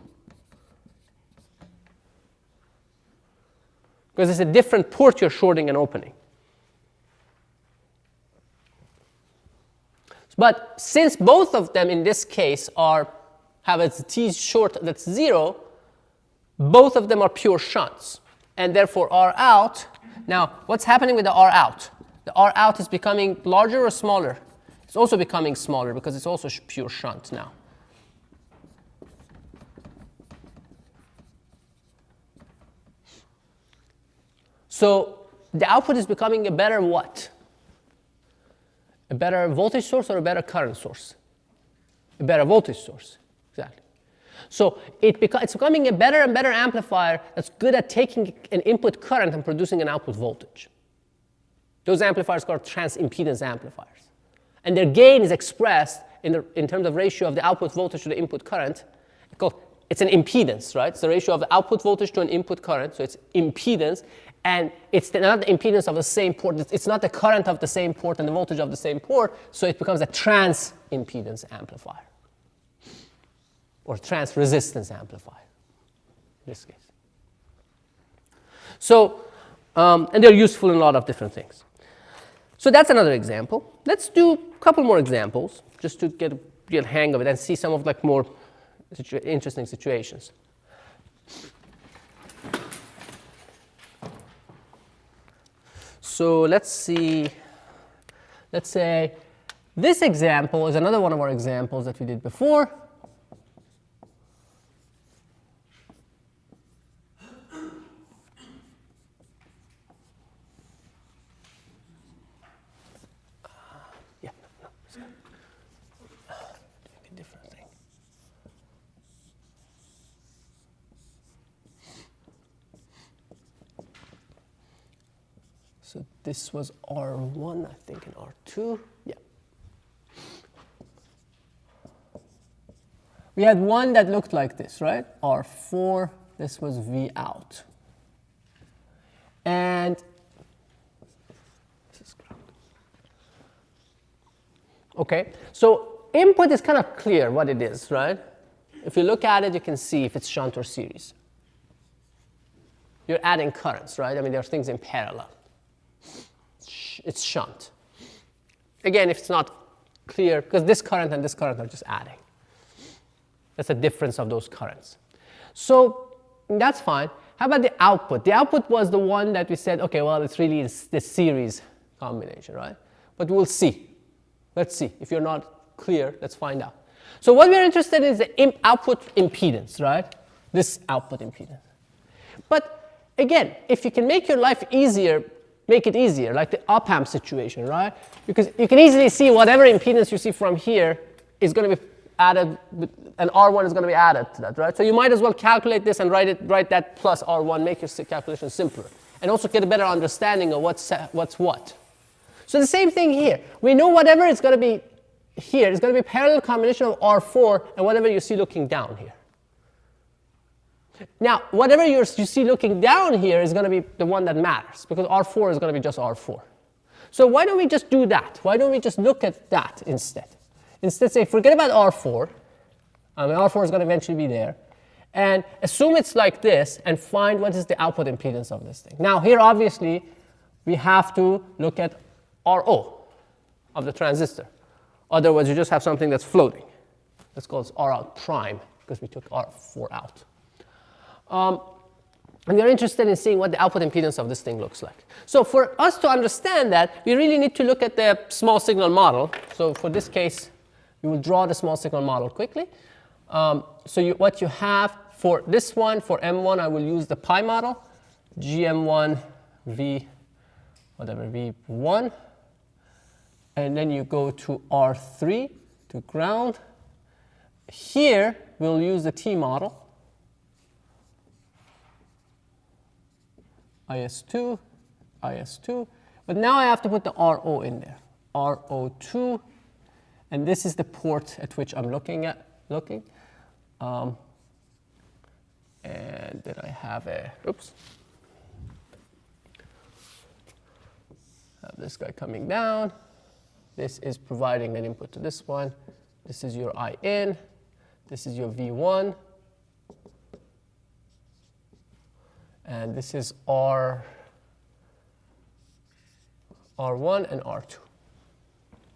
Because it's a different port you're shorting and opening. But since both of them in this case have a T short that's 0, both of them are pure shunts. And therefore R out, now what's happening with the R out? The R out is becoming larger or smaller? It's also becoming smaller because it's also pure shunt now. So the output is becoming a better what? A better voltage source or a better current source? A better voltage source. Exactly. So it's becoming a better and better amplifier that's good at taking an input current and producing an output voltage. Those amplifiers are called transimpedance amplifiers. And their gain is expressed in terms of ratio of the output voltage to the input current. It's an impedance, right? It's the ratio of the output voltage to an input current, so it's impedance. And it's not the impedance of the same port. It's not the current of the same port and the voltage of the same port, so it becomes a transimpedance amplifier. Or trans-resistance amplifier, in this case. So, and they're useful in a lot of different things. So that's another example. Let's do a couple more examples, just to get a real hang of it and see some of like more interesting situations. So let's see, let's say This example is another one of our examples that we did before. So this was R1, I think, and R2. Yeah. We had one that looked like this, right? R4, this was V out. And this is ground. Okay, so input is kind of clear what it is, right? If you look at it, you can see if it's shunt or series. You're adding currents, right? I mean, there are things in parallel. It's shunt. Again, if it's not clear, because this current and this current are just adding. That's the difference of those currents. So that's fine. How about the output? The output was the one that we said, okay, well, it's really this series combination, right? But we'll see. Let's see. If you're not clear, let's find out. So what we're interested in is the output impedance, right? This output impedance. But again, if you can make your life easier, make it easier, like the op-amp situation, right? Because you can easily see whatever impedance you see from here is going to be added, and R1 is going to be added to that, right? So you might as well calculate this and write that plus R1, make your calculation simpler, and also get a better understanding of what's what. So the same thing here. We know whatever is going to be here is going to be a parallel combination of R4 and whatever you see looking down here. Now, whatever you see looking down here is going to be the one that matters, because R4 is going to be just R4. So why don't we just do that? Why don't we just look at that instead? Instead, say, forget about R4. I mean, R4 is going to eventually be there. And assume it's like this, and find what is the output impedance of this thing. Now, here, obviously, we have to look at RO of the transistor. Otherwise, you just have something that's floating. Let's call this R out prime, because we took R4 out. And we're interested in seeing what the output impedance of this thing looks like. So for us to understand that, we really need to look at the small signal model. So for this case, we will draw the small signal model quickly. So what you have for this one, for M1, I will use the pi model, GM1 V, whatever, V1. And then you go to R3 to ground. Here, we'll use the T model. IS2, IS2. But now I have to put the RO in there. RO2. And this is the port at which I'm looking. And then I have a, oops. Have this guy coming down. This is providing an input to this one. This is your I in. This is your V1. And this is R1 and R2,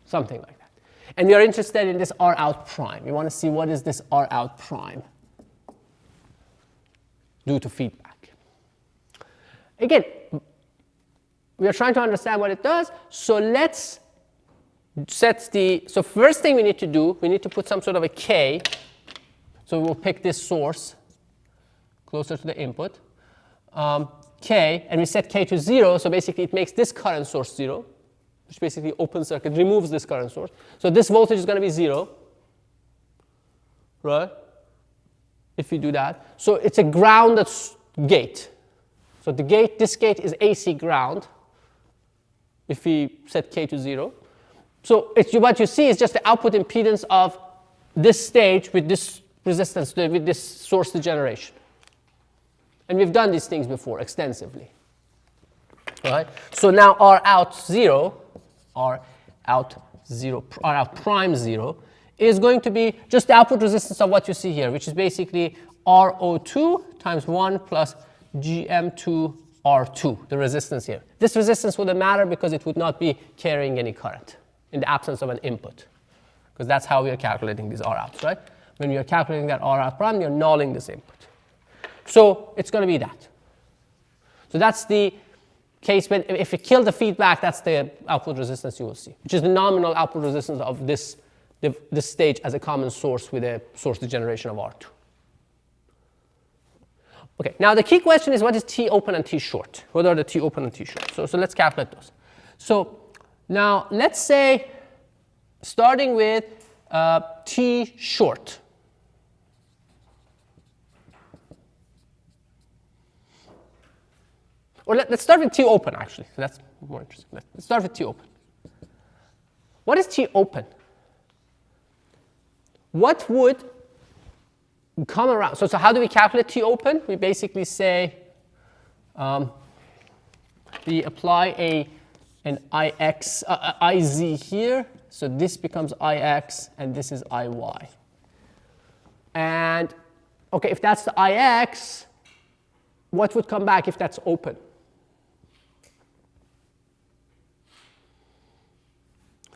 something like that. And we are interested in this R out prime. We want to see what is this R out prime due to feedback. Again, we are trying to understand what it does. So let's set the, so first thing we need to do, we need to put some sort of a K. So we'll pick this source closer to the input. K, and we set K to 0, so basically it makes this current source 0, which basically open circuit, removes this current source. So this voltage is going to be 0, right? If you do that. So it's a grounded gate. So the gate, this gate is AC ground, if we set K to 0. So what you see is just the output impedance of this stage with this resistance, with this source degeneration. And we've done these things before extensively. All right? So now R out 0, R out prime 0, is going to be just the output resistance of what you see here, which is basically RO2 times 1 plus GM2 R2, the resistance here. This resistance wouldn't matter because it would not be carrying any current in the absence of an input, because that's how we are calculating these R outs, right? When we are calculating that R out prime, you're nulling this input. So it's going to be that. So that's the case when if you kill the feedback, that's the output resistance you will see, which is the nominal output resistance of this stage as a common source with a source degeneration of R2. Okay, now the key question is what is T open and T short? What are the T open and T short? So let's calculate those. So now let's say starting with T short. Or let's start with T open actually, so that's more interesting. Let's start with T open. What is T open? What would come around? So how do we calculate T open? We basically say we apply an IX, IZ here. So this becomes IX and this is IY. And okay, if that's the IX, what would come back if that's open?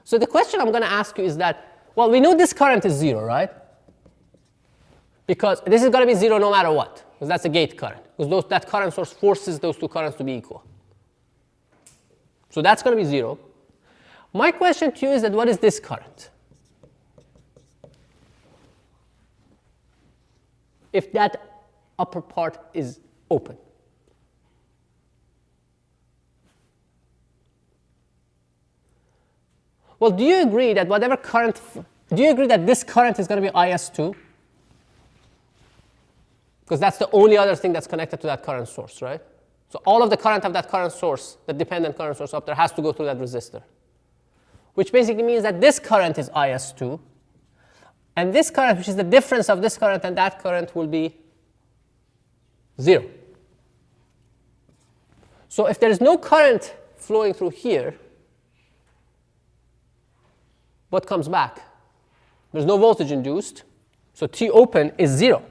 So the question I'm going to ask you is that, well, we know this current is 0, right? Because this is going to be 0 no matter what, because that's a gate current. Because that current source forces those two currents to be equal. So that's going to be 0. My question to you is that what is this current? If that upper part is open. Well, do you agree that whatever current, do you agree that this current is going to be IS2? Because that's the only other thing that's connected to that current source, right? So all of the current of that current source, the dependent current source up there, has to go through that resistor. Which basically means that this current is IS2. And this current, which is the difference of this current and that current, will be 0. So if there is no current flowing through here, what comes back? There's no voltage induced, so T open is 0.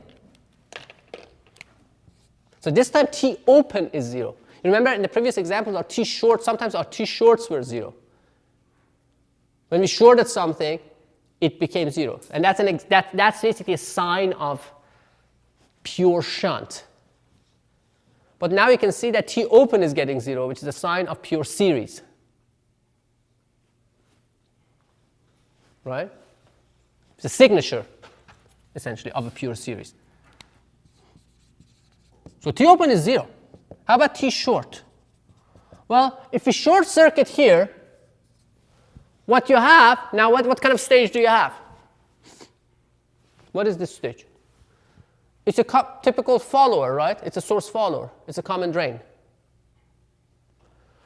So this time T open is 0. You remember in the previous examples, our T short, sometimes our T shorts were 0. When we shorted something, it became 0. And that's basically a sign of pure shunt. But now you can see that T open is getting 0, which is a sign of pure series. Right? It's a signature, essentially, of a pure series. So T open is 0. How about T short? Well, if we short circuit here, what you have, now what kind of stage do you have? What is this stage? It's a typical follower, right? It's a source follower. It's a common drain.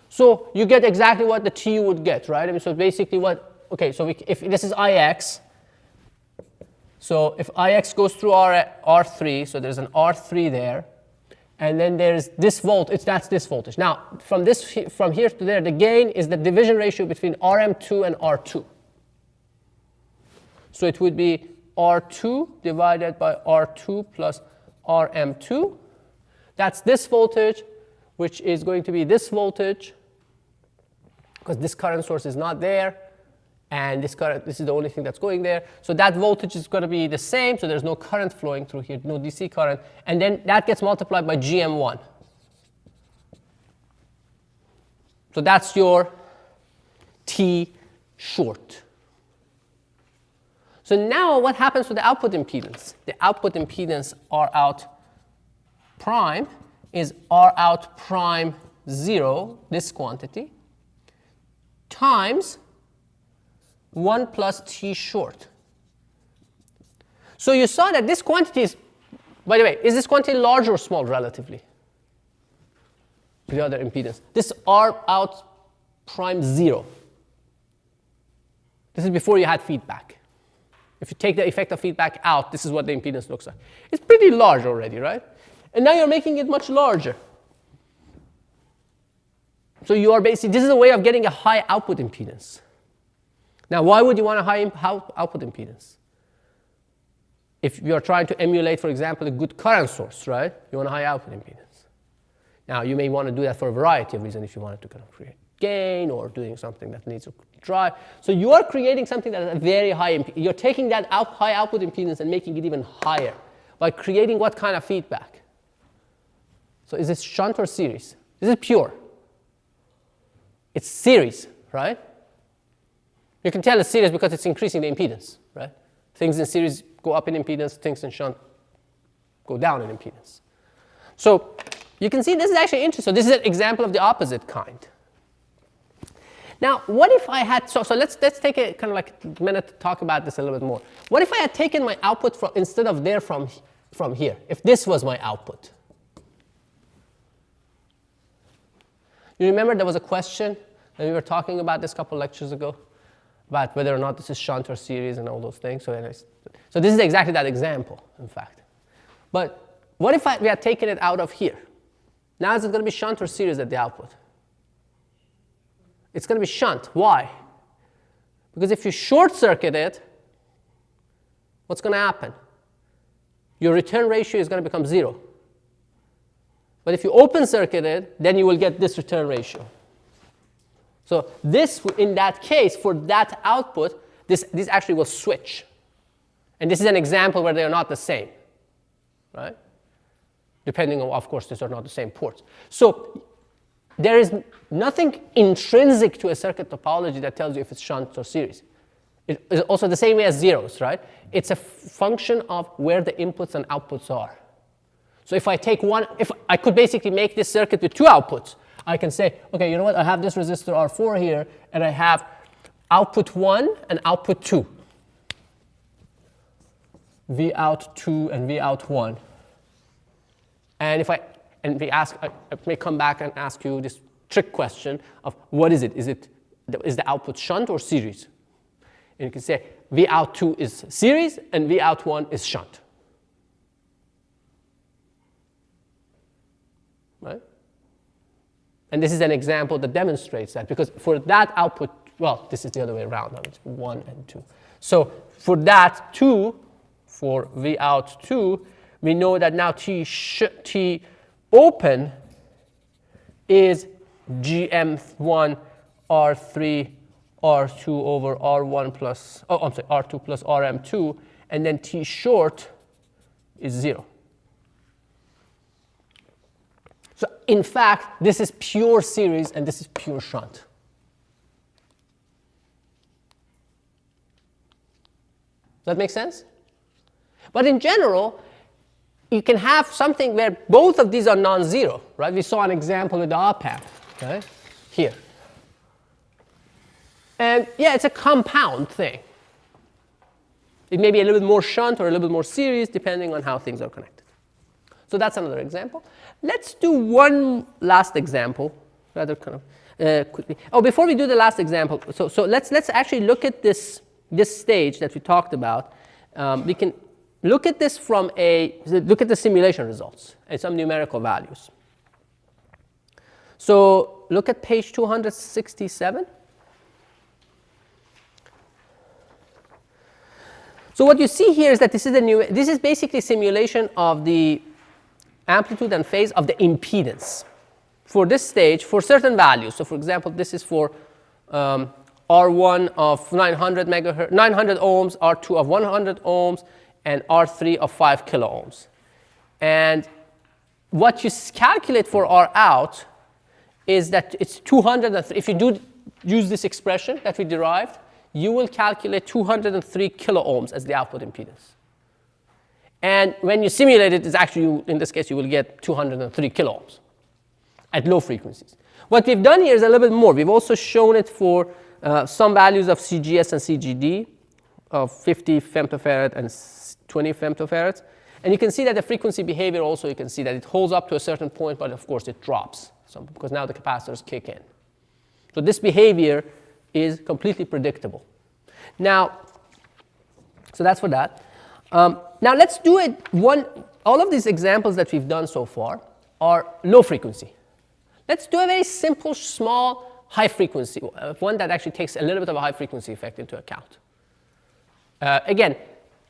So you get exactly what the T would get, right? I mean, so basically what, okay, so if this is IX, so if IX goes through R3, so there's an R3 there, and then there's this voltage, that's this voltage. Now, from here to there, the gain is the division ratio between RM2 and R2. So it would be R2 divided by R2 plus RM2. That's this voltage, which is going to be this voltage, because this current source is not there, and this is the only thing that's going there. So that voltage is going to be the same, so there's no current flowing through here, no DC current. And then that gets multiplied by GM1. So that's your T short. So now what happens to the output impedance? The output impedance R out prime is R out prime 0, this quantity, times 1 plus T short. So you saw that this quantity is, by the way, is this quantity large or small relatively to the other impedance? This R out prime 0. This is before you had feedback. If you take the effect of feedback out, this is what the impedance looks like. It's pretty large already, right? And now you're making it much larger. So you are basically, this is a way of getting a high output impedance. Now, why would you want a high output impedance? If you're trying to emulate, for example, a good current source, right? You want a high output impedance. Now, you may want to do that for a variety of reasons if you wanted to kind of create gain or doing something that needs a drive. So you are creating something that is a very high, you're taking that high output impedance and making it even higher by creating what kind of feedback? So is this shunt or series? This is pure. It's series, right? You can tell it's series because it's increasing the impedance, right? Things in series go up in impedance, things in shunt go down in impedance. So you can see this is actually interesting. So this is an example of the opposite kind. Now, what if I had, so let's take a kind of like a minute to talk about this a little bit more. What if I had taken my output from, instead of there from here, if this was my output? You remember there was a question that we were talking about this a couple lectures ago about whether or not this is shunt or series and all those things. So this is exactly that example, in fact. But what if we had taken it out of here? Now is it going to be shunt or series at the output? It's going to be shunt. Why? Because if you short circuit it, what's going to happen? Your return ratio is going to become 0. But if you open circuit it, then you will get this return ratio. So this, in that case, for that output, this actually will switch. And this is an example where they are not the same, right? Depending on, of course, these are not the same ports. So there is nothing intrinsic to a circuit topology that tells you if it's shunt or series. It is also the same way as zeros, right? It's a function of where the inputs and outputs are. So if I take one, if I could basically make this circuit with 2 outputs, I can say, okay, you know what, I have this resistor R4 here, and I have output 1 and output 2. V out 2 and V out 1. And if I may come back and ask you this trick question of what is it? Is the output shunt or series? And you can say V out 2 is series and V out 1 is shunt. Right? And this is an example that demonstrates that, because for that output, well, this is the other way around. I mean, it's 1 and 2. So for that 2, for V out 2, we know that now T open is GM1 R3 R2 over R1 plus, oh, I'm sorry, R2 plus RM2, and then T short is 0. So in fact, this is pure series and this is pure shunt. Does that make sense? But in general, you can have something where both of these are non-zero, right? We saw an example with the op-amp, okay, here. And yeah, it's a compound thing. It may be a little bit more shunt or a little bit more series, depending on how things are connected. So that's another example. Let's do one last example, rather kind of quickly. Oh, before we do the last example, so let's actually look at this stage that we talked about. We can look at this look at the simulation results and some numerical values. So look at page 267. So what you see here is that this is basically simulation of the amplitude and phase of the impedance for this stage for certain values. So for example, this is for R1 of 900 ohms, R2 of 100 ohms, and R3 of 5 kilo ohms. And what you calculate for R out is that it's 203. If you do use this expression that we derived, you will calculate 203 kilo ohms as the output impedance. And when you simulate it, it's actually, in this case, you will get 203 kilo ohms at low frequencies. What we've done here is a little bit more. We've also shown it for some values of CGS and CGD of 50 femtofarad and 20 femtofarads. And you can see that the frequency behavior also, you can see that it holds up to a certain point, but of course it drops because now the capacitors kick in. So this behavior is completely predictable. Now, so that's for that. Now let's do it all of these examples that we've done so far are low frequency. Let's do a very simple, small, high frequency, one that actually takes a little bit of a high frequency effect into account. Again,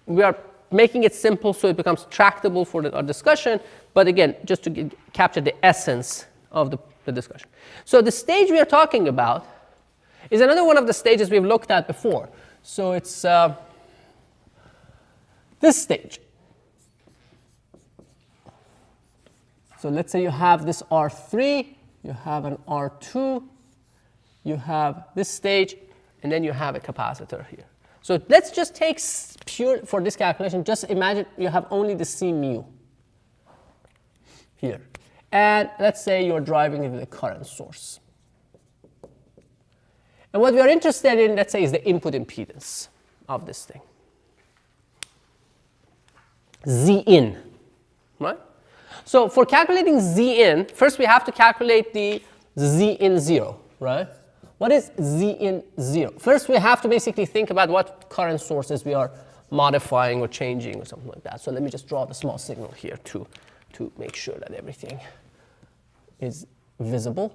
we are making it simple so it becomes tractable for our discussion, but again, just to capture the essence of the discussion. So the stage we are talking about is another one of the stages we've looked at before. So it's this stage. So let's say you have this R3, you have an R2, you have this stage, and then you have a capacitor here. So let's just take pure, for this calculation, just imagine you have only the C mu here. And let's say you're driving it with a current source. And what we are interested in, let's say, is the input impedance of this thing. Z in, right? So for calculating Z in, first we have to calculate the Z in 0, right? What is Z in 0? First we have to basically think about what current sources we are modifying or changing or something like that. So let me just draw the small signal here to make sure that everything is visible.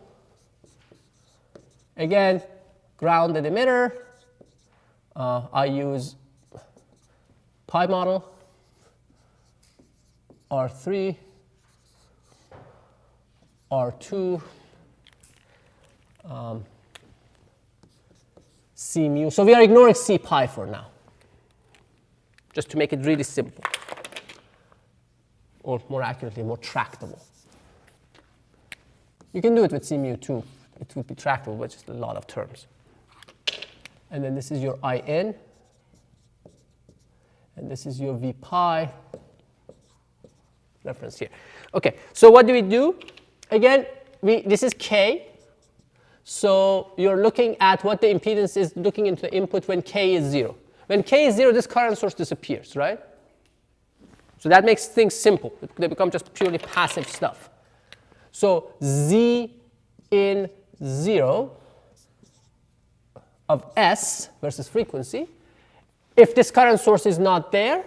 Again, grounded emitter. I use pi model, R3, R2, C mu. So we are ignoring C pi for now, just to make it really simple, or more accurately, more tractable. You can do it with C mu too. It would be tractable, but just a lot of terms. And then this is your IN, and this is your V pi, reference here. Okay, so what do we do? Again, this is K. So you're looking at what the impedance is, looking into the input when K is 0. When K is 0, this current source disappears, right? So that makes things simple. They become just purely passive stuff. So Z in 0 of S versus frequency, if this current source is not there,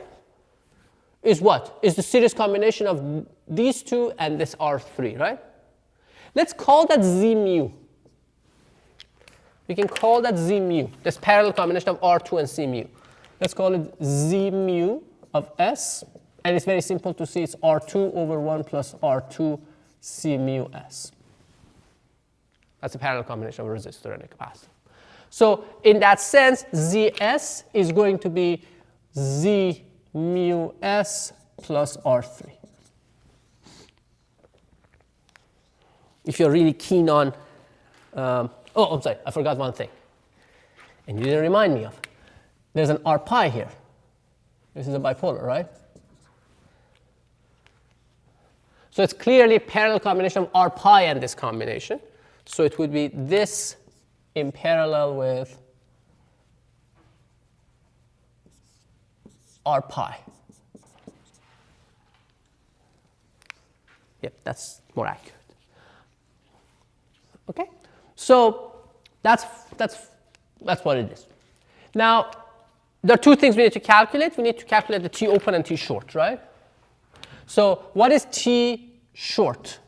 is what? Is the series combination of these two and this R3, right? Let's call that Z mu. We can call that Z mu, this parallel combination of R2 and C mu. Let's call it Z mu of S. And it's very simple to see. It's R2 over 1 plus R2 C mu S. That's a parallel combination of a resistor and a capacitor. So in that sense, Zs is going to be Z mu S plus R3. If you're really keen on, oh, I'm sorry, I forgot one thing. And you didn't remind me of. There's an R pi here. This is a bipolar, right? So it's clearly a parallel combination of R pi and this combination. So it would be this in parallel with R pi. Yep, that's more accurate. Okay, so that's what it is. Now, there are two things we need to calculate. We need to calculate the T open and T short, right? So what is T short?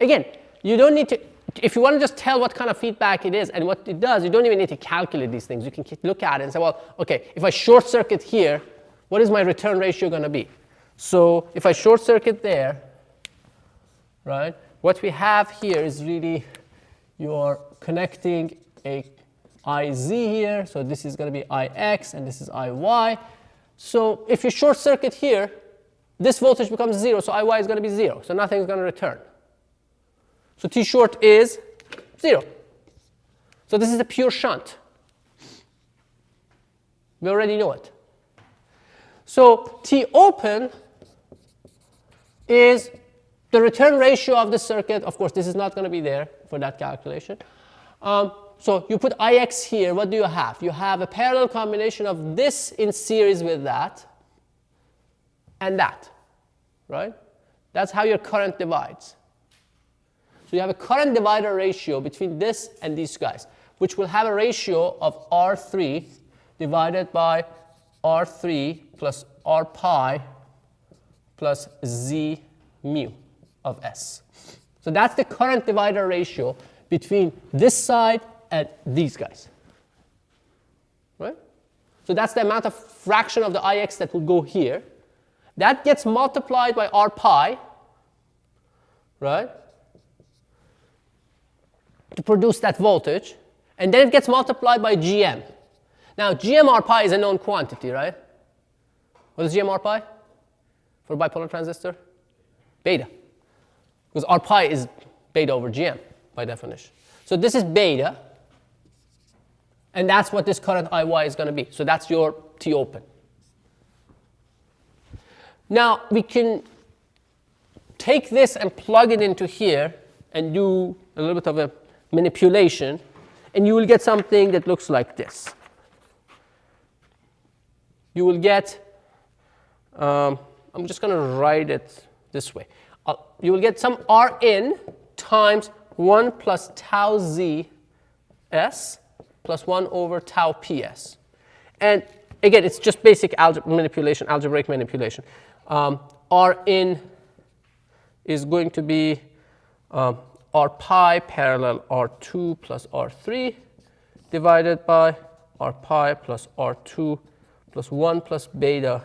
Again, you don't need to, if you want to just tell what kind of feedback it is and what it does, you don't even need to calculate these things. You can look at it and say, well, okay, if I short circuit here, what is my return ratio going to be? So if I short circuit there, right, what we have here is really you're connecting a IZ here. So this is going to be IX and this is IY. So if you short circuit here, this voltage becomes 0, so IY is going to be 0. So nothing is going to return. So T short is 0. So this is a pure shunt. We already know it. So T open is the return ratio of the circuit. Of course, this is not going to be there for that calculation. So you put IX here. What do you have? You have a parallel combination of this in series with that and that, right? That's how your current divides. So you have a current divider ratio between this and these guys, which will have a ratio of R3 divided by R3 plus R pi plus Z mu of S. So that's the current divider ratio between this side and these guys, right? So that's the amount of fraction of the IX that will go here. That gets multiplied by R pi, right, to produce that voltage, and then it gets multiplied by GM. Now, GM R pi is a known quantity, right? What is GM R pi for a bipolar transistor? Beta. Because R pi is beta over GM by definition. So this is beta, and that's what this current IY is going to be. So that's your T open. Now we can take this and plug it into here and do a little bit of a manipulation, and you will get something that looks like this. You will get, I'm just going to write it this way. You will get some Rn times 1 plus tau z s plus 1 over tau ps. And again, it's just basic manipulation, algebraic manipulation. Rn is going to be R pi parallel R2 plus R3 divided by R pi plus R2 plus 1 plus beta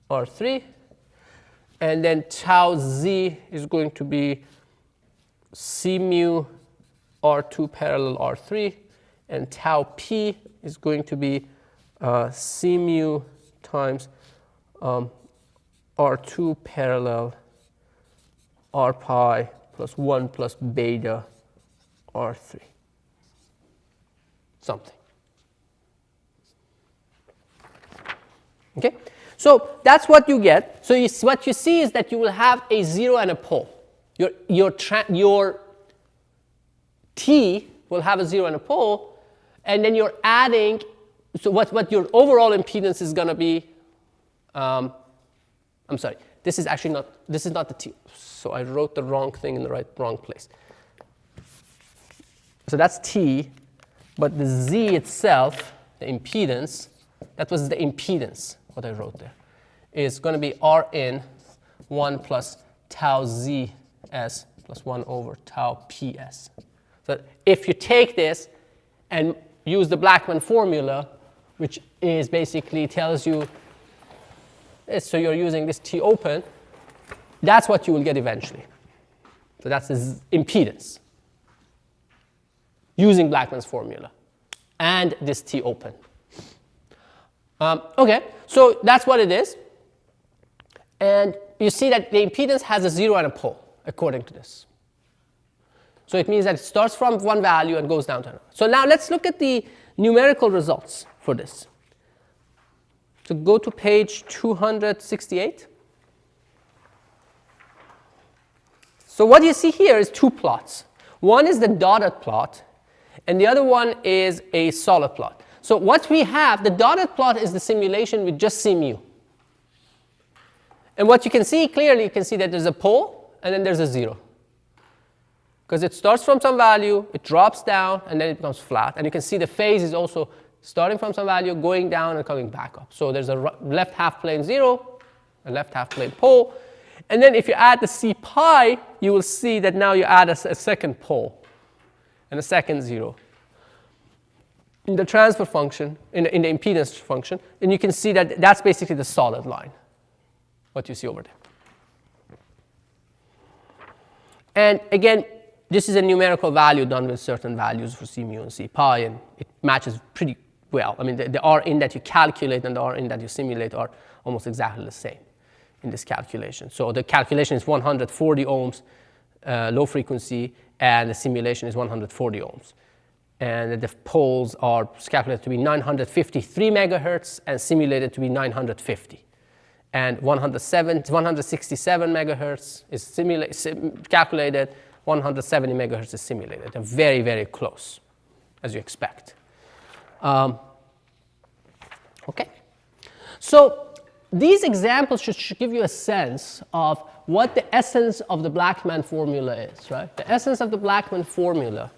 R3. And then tau z is going to be C mu R2 parallel R3. And tau p is going to be C mu times R2 parallel R pi plus 1 plus beta R3. Something. Okay? So that's what you get. So what you see is that you will have a 0 and a pole. Your T will have a 0 and a pole, and then you're adding, so what your overall impedance is going to be, I'm sorry, this is actually not, this is not the T. So I wrote the wrong thing in the wrong place. So that's T, but the Z itself, the impedance, that was the impedance, what I wrote there, is going to be Rn 1 plus tau Zs plus 1 over tau Ps. So if you take this and use the Blackman formula, which is basically tells you, so you're using this T open, that's what you will get eventually. So that's the impedance using Blackman's formula and this T open. Okay, so that's what it is. And you see that the impedance has a 0 and a pole, according to this. So it means that it starts from one value and goes down to another. So now let's look at the numerical results for this. So go to page 268. So what you see here is two plots. One is the dotted plot, and the other one is a solid plot. So what we have, the dotted plot is the simulation with just C mu. And what you can see clearly, you can see that there's a pole and then there's a 0. Because it starts from some value, it drops down, and then it becomes flat. And you can see the phase is also starting from some value, going down and coming back up. So there's a left half plane 0, a left half plane pole. And then if you add the C pi, you will see that now you add a second pole and a second 0 in the transfer function, in the impedance function. And you can see that that's basically the solid line, what you see over there. And again, this is a numerical value done with certain values for C mu and C pi, and it matches pretty well. I mean, the Rn that you calculate and the Rn that you simulate are almost exactly the same in this calculation. So the calculation is 140 ohms low frequency, and the simulation is 140 ohms. And the poles are calculated to be 953 megahertz and simulated to be 950. And 167 megahertz is calculated, 170 megahertz is simulated. They're very, very close, as you expect. Okay. So these examples should give you a sense of what the essence of the Blackman formula is, right? The essence of the Blackman formula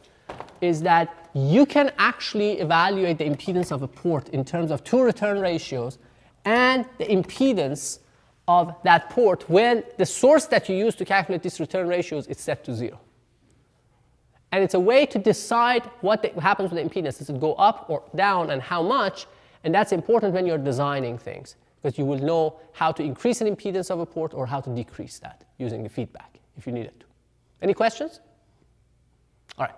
is that you can actually evaluate the impedance of a port in terms of two return ratios and the impedance of that port when the source that you use to calculate these return ratios is set to 0. And it's a way to decide what happens with the impedance. Does it go up or down, and how much? And that's important when you're designing things, because you will know how to increase an impedance of a port or how to decrease that using the feedback if you need it to. Any questions? All right.